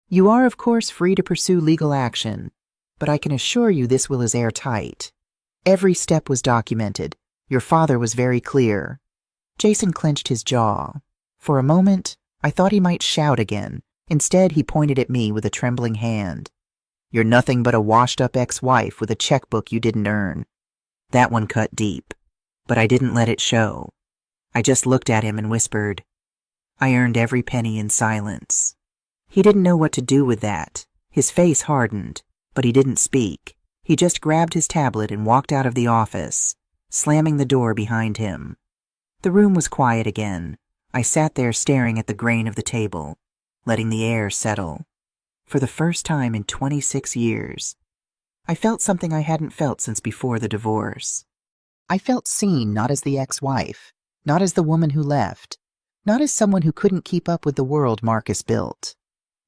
You are, of course, free to pursue legal action, but I can assure you this will is airtight. Every step was documented. Your father was very clear. Jason clenched his jaw. For a moment, I thought he might shout again. Instead, he pointed at me with a trembling hand. You're nothing but a washed-up ex-wife with a checkbook you didn't earn. That one cut deep, but I didn't let it show. I just looked at him and whispered, I earned every penny in silence. He didn't know what to do with that. His face hardened, but he didn't speak. He just grabbed his tablet and walked out of the office, slamming the door behind him. The room was quiet again. I sat there staring at the grain of the table, letting the air settle. For the first time in 26 years, I felt something I hadn't felt since before the divorce. I felt seen not as the ex-wife, not as the woman who left, not as someone who couldn't keep up with the world Marcus built,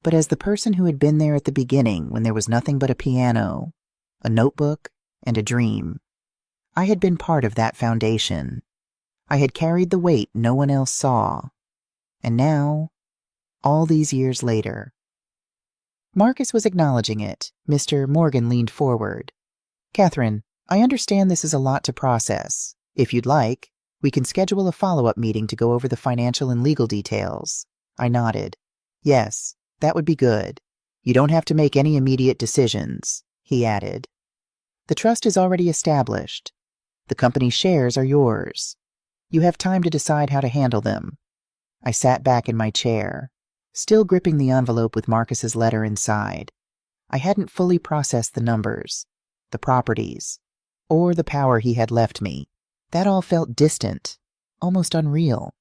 but as the person who had been there at the beginning when there was nothing but a piano, a notebook, and a dream. I had been part of that foundation. I had carried the weight no one else saw. And now, all these years later. Marcus was acknowledging it. Mr. Morgan leaned forward. Catherine, I understand this is a lot to process. If you'd like, we can schedule a follow-up meeting to go over the financial and legal details. I nodded. Yes, that would be good. You don't have to make any immediate decisions, he added. The trust is already established. The company's shares are yours. You have time to decide how to handle them. I sat back in my chair, still gripping the envelope with Marcus's letter inside. I hadn't fully processed the numbers, the properties, or the power he had left me. That all felt distant, almost unreal.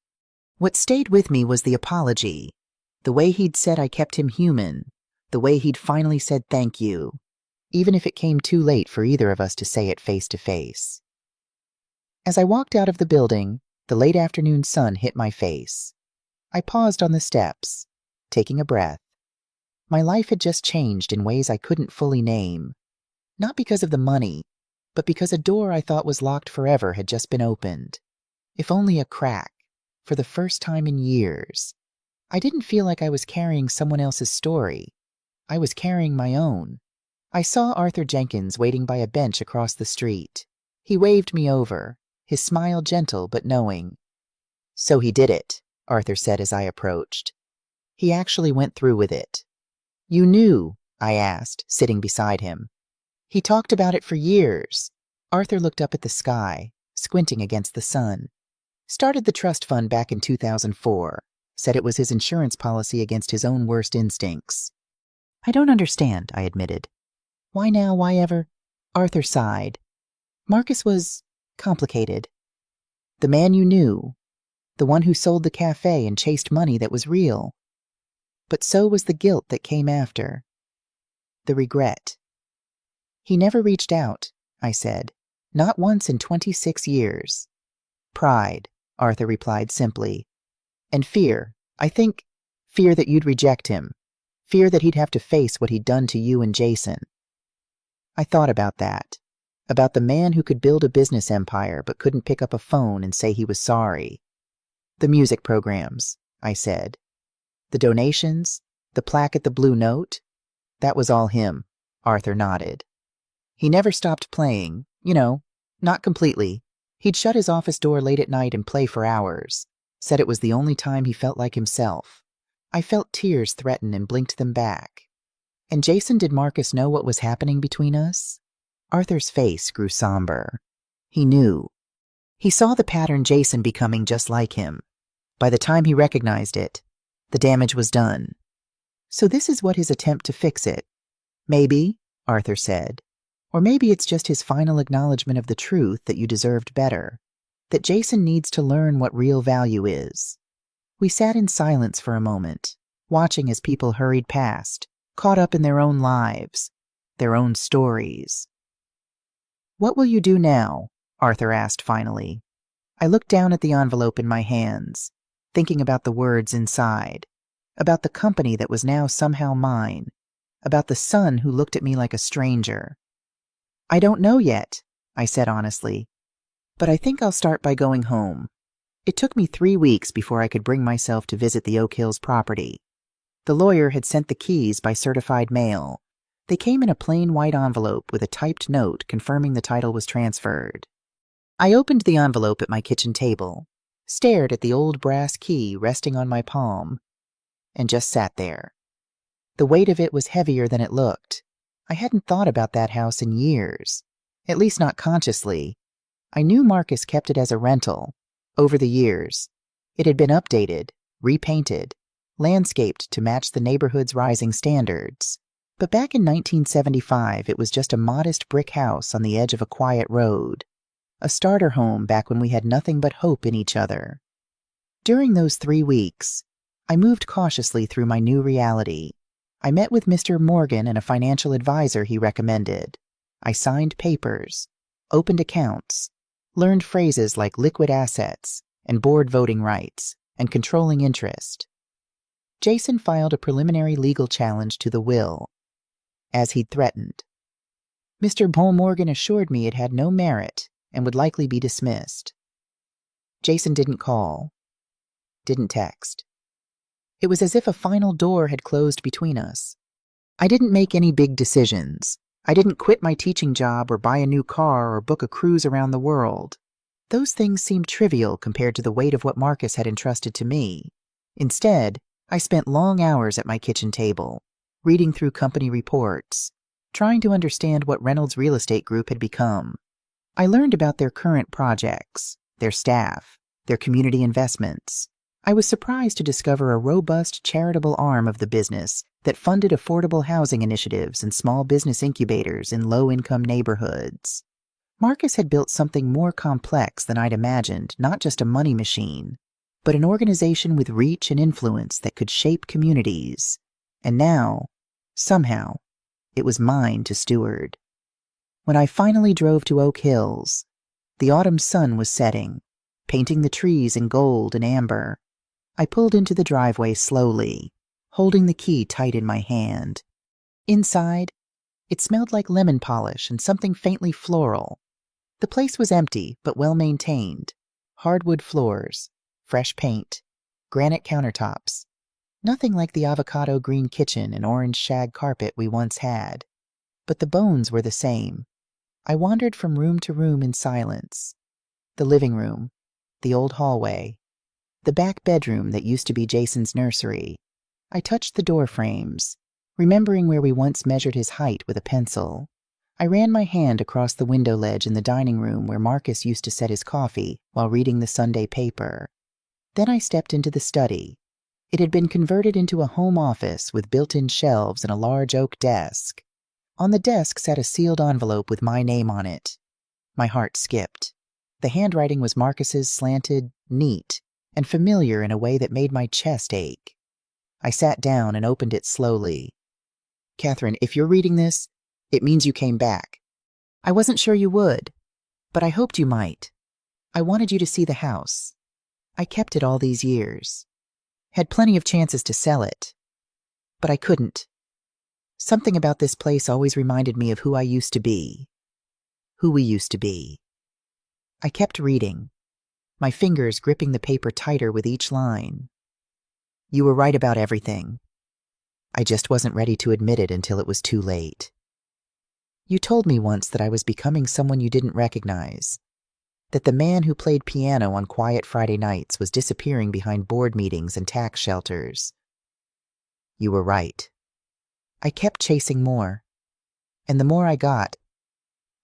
What stayed with me was the apology, the way he'd said I kept him human, the way he'd finally said thank you, even if it came too late for either of us to say it face to face. As I walked out of the building, the late afternoon sun hit my face. I paused on the steps, taking a breath. My life had just changed in ways I couldn't fully name. Not because of the money, but because a door I thought was locked forever had just been opened. If only a crack, for the first time in years. I didn't feel like I was carrying someone else's story. I was carrying my own. I saw Arthur Jenkins waiting by a bench across the street. He waved me over, his smile gentle but knowing. So he did it, Arthur said as I approached. He actually went through with it. You knew? I asked, sitting beside him. He talked about it for years. Arthur looked up at the sky, squinting against the sun. Started the trust fund back in 2004. Said it was his insurance policy against his own worst instincts. I don't understand, I admitted. Why now, why ever? Arthur sighed. Marcus was complicated. The man you knew, the one who sold the cafe and chased money that was real. But so was the guilt that came after. The regret. He never reached out, I said. Not once in 26 years. Pride, Arthur replied simply. And fear, I think. Fear that you'd reject him. Fear that he'd have to face what he'd done to you and Jason. I thought about that. About the man who could build a business empire but couldn't pick up a phone and say he was sorry. The music programs, I said. The donations, the plaque at the Blue Note. That was all him, Arthur nodded. He never stopped playing, not completely. He'd shut his office door late at night and play for hours. Said it was the only time he felt like himself. I felt tears threaten and blinked them back. And Jason, did Marcus know what was happening between us? Arthur's face grew somber. He knew. He saw the pattern, Jason becoming just like him. By the time he recognized it, the damage was done. So this is what his attempt to fix it. Maybe, Arthur said. Or maybe it's just his final acknowledgement of the truth that you deserved better. That Jason needs to learn what real value is. We sat in silence for a moment, watching as people hurried past, caught up in their own lives, their own stories. What will you do now? Arthur asked finally. I looked down at the envelope in my hands, thinking about the words inside, about the company that was now somehow mine, about the son who looked at me like a stranger. I don't know yet, I said honestly. But I think I'll start by going home. It took me 3 weeks before I could bring myself to visit the Oak Hills property. The lawyer had sent the keys by certified mail. They came in a plain white envelope with a typed note confirming the title was transferred. I opened the envelope at my kitchen table, stared at the old brass key resting on my palm, and just sat there. The weight of it was heavier than it looked. I hadn't thought about that house in years, at least not consciously. I knew Marcus kept it as a rental. Over the years, it had been updated, repainted, landscaped to match the neighborhood's rising standards. But back in 1975, it was just a modest brick house on the edge of a quiet road, a starter home back when we had nothing but hope in each other. During those 3 weeks, I moved cautiously through my new reality. I met with Mr. Morgan and a financial advisor he recommended. I signed papers, opened accounts, learned phrases like liquid assets and board voting rights and controlling interest. Jason filed a preliminary legal challenge to the will, as he'd threatened. Mr. Paul Morgan assured me it had no merit and would likely be dismissed. Jason didn't call, didn't text. It was as if a final door had closed between us. I didn't make any big decisions. I didn't quit my teaching job or buy a new car or book a cruise around the world. Those things seemed trivial compared to the weight of what Marcus had entrusted to me. Instead, I spent long hours at my kitchen table, reading through company reports, trying to understand what Reynolds Real Estate Group had become. I learned about their current projects, their staff, their community investments. I was surprised to discover a robust charitable arm of the business that funded affordable housing initiatives and small business incubators in low-income neighborhoods. Marcus had built something more complex than I'd imagined, not just a money machine, but an organization with reach and influence that could shape communities. And now, somehow, it was mine to steward. When I finally drove to Oak Hills, the autumn sun was setting, painting the trees in gold and amber. I pulled into the driveway slowly, holding the key tight in my hand. Inside, it smelled like lemon polish and something faintly floral. The place was empty, but well-maintained. Hardwood floors, fresh paint, granite countertops. Nothing like the avocado green kitchen and orange shag carpet we once had. But the bones were the same. I wandered from room to room in silence. The living room, the old hallway, the back bedroom that used to be Jason's nursery. I touched the door frames, remembering where we once measured his height with a pencil. I ran my hand across the window ledge in the dining room where Marcus used to set his coffee while reading the Sunday paper. Then I stepped into the study. It had been converted into a home office with built-in shelves and a large oak desk. On the desk sat a sealed envelope with my name on it. My heart skipped. The handwriting was Marcus's, slanted, neat, and familiar in a way that made my chest ache. I sat down and opened it slowly. Catherine, if you're reading this, it means you came back. I wasn't sure you would, but I hoped you might. I wanted you to see the house. I kept it all these years. Had plenty of chances to sell it, but I couldn't. Something about this place always reminded me of who I used to be. Who we used to be. I kept reading, my fingers gripping the paper tighter with each line. You were right about everything. I just wasn't ready to admit it until it was too late. You told me once that I was becoming someone you didn't recognize, that the man who played piano on quiet Friday nights was disappearing behind board meetings and tax shelters. You were right. I kept chasing more, and the more I got,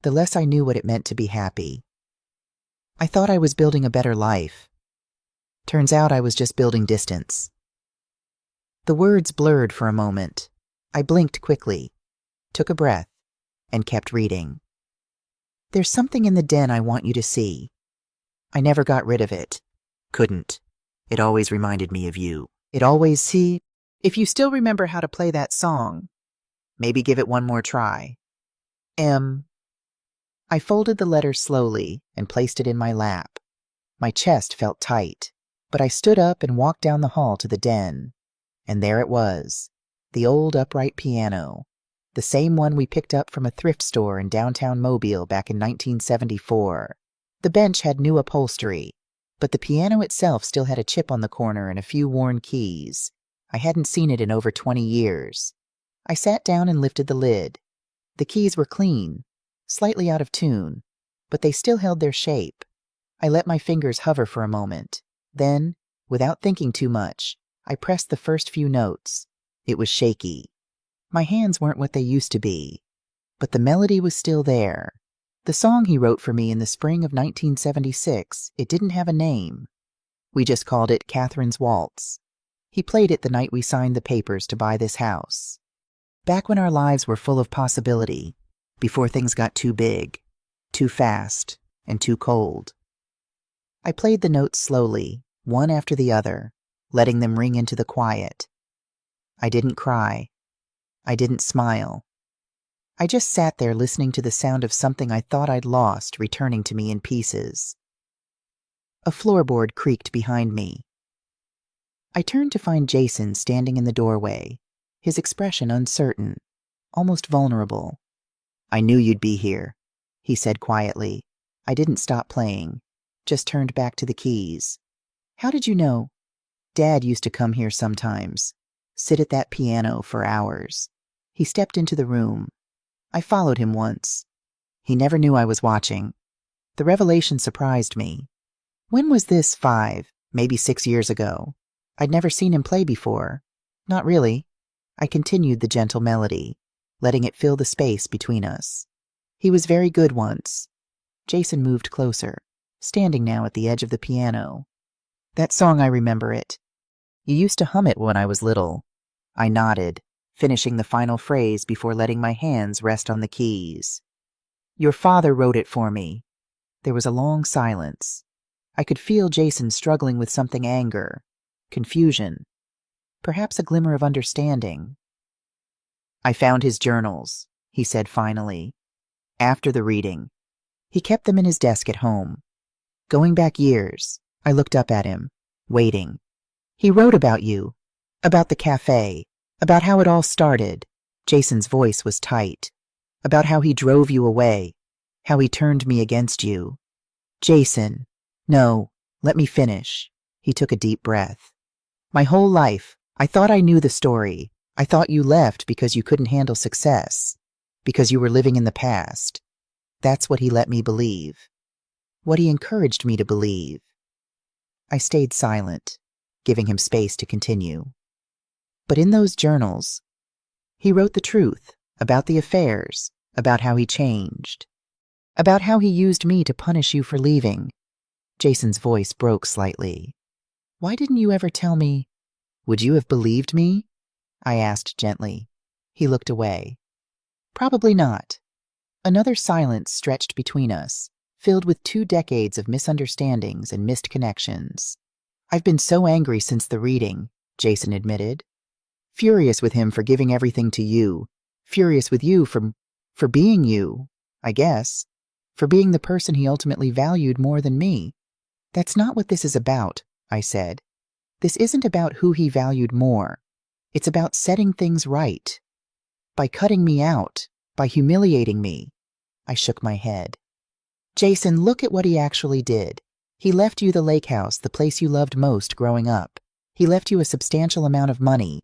the less I knew what it meant to be happy. I thought I was building a better life. Turns out I was just building distance. The words blurred for a moment. I blinked quickly, took a breath, and kept reading. There's something in the den I want you to see. I never got rid of it. Couldn't. It always reminded me of you. It always, see, if you still remember how to play that song, maybe give it one more try. M. I folded the letter slowly and placed it in my lap. My chest felt tight, but I stood up and walked down the hall to the den. And there it was, the old upright piano, the same one we picked up from a thrift store in downtown Mobile back in 1974. The bench had new upholstery, but the piano itself still had a chip on the corner and a few worn keys. I hadn't seen it in over 20 years. I sat down and lifted the lid. The keys were clean, slightly out of tune, but they still held their shape. I let my fingers hover for a moment. Then, without thinking too much, I pressed the first few notes. It was shaky. My hands weren't what they used to be, but the melody was still there. The song he wrote for me in the spring of 1976, it didn't have a name. We just called it Catherine's Waltz. He played it the night we signed the papers to buy this house. Back when our lives were full of possibility, before things got too big, too fast, and too cold. I played the notes slowly, one after the other, letting them ring into the quiet. I didn't cry. I didn't smile. I just sat there listening to the sound of something I thought I'd lost returning to me in pieces. A floorboard creaked behind me. I turned to find Jason standing in the doorway, his expression uncertain, almost vulnerable. "I knew you'd be here," he said quietly. I didn't stop playing, just turned back to the keys. "How did you know?" "Dad used to come here sometimes, sit at that piano for hours." He stepped into the room. I followed him once. He never knew I was watching. The revelation surprised me. When was this? 5, maybe 6 years ago. I'd never seen him play before. Not really. I continued the gentle melody, letting it fill the space between us. He was very good once. Jason moved closer, standing now at the edge of the piano. "That song, I remember it. You used to hum it when I was little." I nodded, finishing the final phrase before letting my hands rest on the keys. "Your father wrote it for me." There was a long silence. I could feel Jason struggling with something: anger, confusion, perhaps a glimmer of understanding. "I found his journals," he said finally, "after the reading. He kept them in his desk at home. Going back years." I looked up at him, waiting. "He wrote about you, about the cafe, about how it all started." Jason's voice was tight. "About how he drove you away, how he turned me against you." "Jason, no, let me finish." He took a deep breath. "My whole life, I thought I knew the story. I thought you left because you couldn't handle success, because you were living in the past. That's what he let me believe. What he encouraged me to believe." I stayed silent, giving him space to continue. "But in those journals, he wrote the truth about the affairs, about how he changed, about how he used me to punish you for leaving." Jason's voice broke slightly. "Why didn't you ever tell me?" "Would you have believed me?" I asked gently. He looked away. "Probably not." Another silence stretched between us, filled with 2 decades of misunderstandings and missed connections. "I've been so angry since the reading," Jason admitted. "Furious with him for giving everything to you. Furious with you for being you, I guess. For being the person he ultimately valued more than me." "That's not what this is about," I said. "This isn't about who he valued more. It's about setting things right. By cutting me out, by humiliating me." I shook my head. "Jason, look at what he actually did. He left you the lake house, the place you loved most growing up. He left you a substantial amount of money.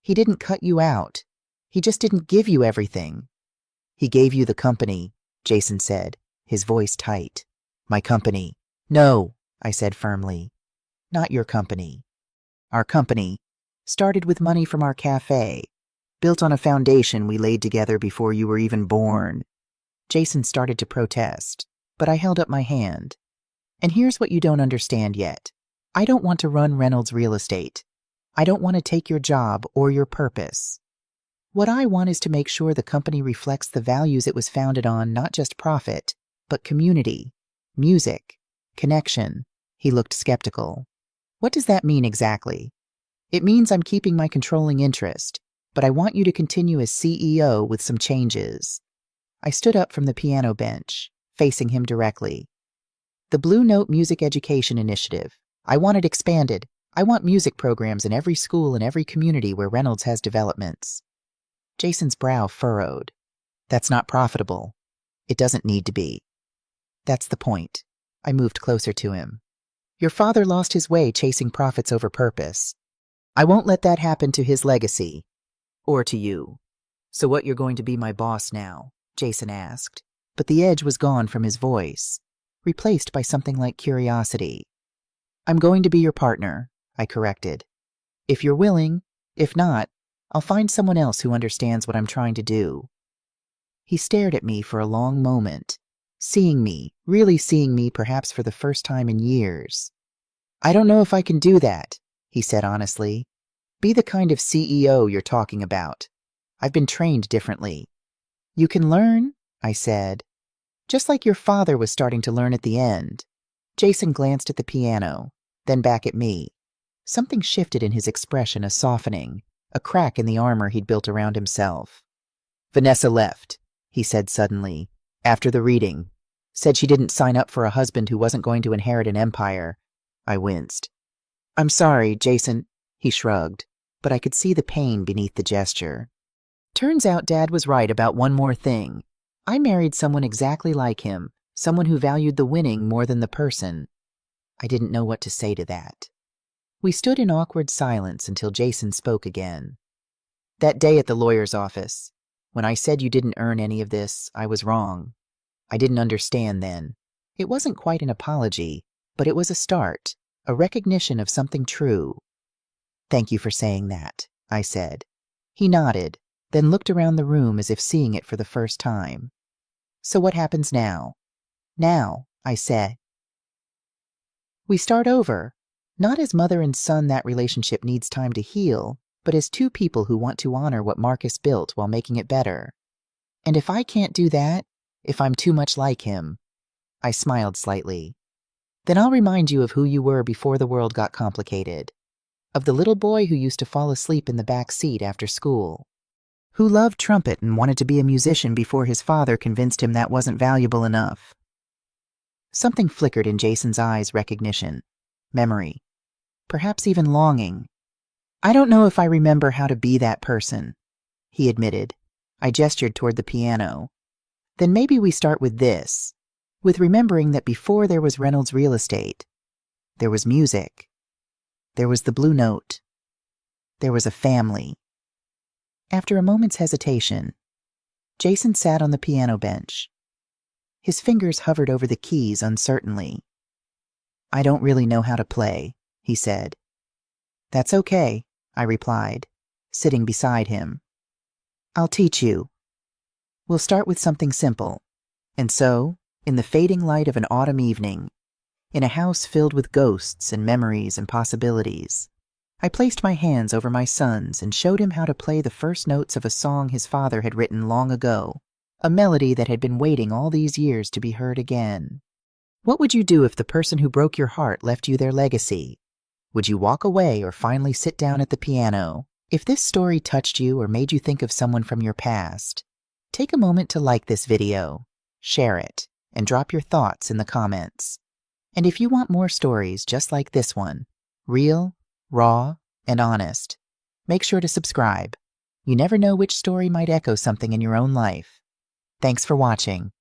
He didn't cut you out. He just didn't give you everything." "He gave you the company," Jason said, his voice tight. "My company." "No," I said firmly. "Not your company. Our company started with money from our cafe, built on a foundation we laid together before you were even born." Jason started to protest, but I held up my hand. "And here's what you don't understand yet. I don't want to run Reynolds Real Estate. I don't want to take your job or your purpose. What I want is to make sure the company reflects the values it was founded on, not just profit, but community, music, connection." He looked skeptical. "What does that mean exactly?" "It means I'm keeping my controlling interest, but I want you to continue as CEO with some changes." I stood up from the piano bench, facing him directly. "The Blue Note Music Education Initiative. I want it expanded. I want music programs in every school and every community where Reynolds has developments." Jason's brow furrowed. "That's not profitable. It doesn't need to be." "That's the point. I moved closer to him. Your father lost his way chasing profits over purpose. I won't let that happen to his legacy. Or to you. So what, you're going to be my boss now? Jason asked, but the edge was gone from his voice, replaced by something like curiosity. I'm going to be your partner, I corrected. If you're willing. If not, I'll find someone else who understands what I'm trying to do. He stared at me for a long moment, seeing me, really seeing me perhaps for the first time in years. I don't know if I can do that, he said honestly. Be the kind of CEO you're talking about. I've been trained differently. You can learn, I said. Just like your father was starting to learn at the end. Jason glanced at the piano, then back at me. Something shifted in his expression, a softening, a crack in the armor he'd built around himself. Vanessa left, he said suddenly, after the reading. Said she didn't sign up for a husband who wasn't going to inherit an empire. I winced. I'm sorry, Jason, he shrugged, but I could see the pain beneath the gesture. Turns out Dad was right about one more thing. I married someone exactly like him, someone who valued the winning more than the person. I didn't know what to say to that. We stood in awkward silence until Jason spoke again. That day at the lawyer's office, when I said you didn't earn any of this, I was wrong. I didn't understand then. It wasn't quite an apology, but it was a start, a recognition of something true. Thank you for saying that, I said. He nodded, then looked around the room as if seeing it for the first time. So what happens now? Now, I said. We start over. Not as mother and son, that relationship needs time to heal, but as two people who want to honor what Marcus built while making it better. And if I can't do that, if I'm too much like him, I smiled slightly, then I'll remind you of who you were before the world got complicated. Of the little boy who used to fall asleep in the back seat after school. Who loved trumpet and wanted to be a musician before his father convinced him that wasn't valuable enough. Something flickered in Jason's eyes, recognition, memory. Perhaps even longing. I don't know if I remember how to be that person, he admitted. I gestured toward the piano. Then maybe we start with this, with remembering that before there was Reynolds Real Estate, there was music. There was the Blue Note. There was a family. After a moment's hesitation, Jason sat on the piano bench. His fingers hovered over the keys uncertainly. I don't really know how to play, he said. That's okay, I replied, sitting beside him. I'll teach you. We'll start with something simple. And so, in the fading light of an autumn evening, in a house filled with ghosts and memories and possibilities, I placed my hands over my son's and showed him how to play the first notes of a song his father had written long ago, a melody that had been waiting all these years to be heard again. What would you do if the person who broke your heart left you their legacy? Would you walk away or finally sit down at the piano? If this story touched you or made you think of someone from your past, take a moment to like this video, share it, and drop your thoughts in the comments. And if you want more stories just like this one, real, raw, and honest, make sure to subscribe. You never know which story might echo something in your own life. Thanks for watching.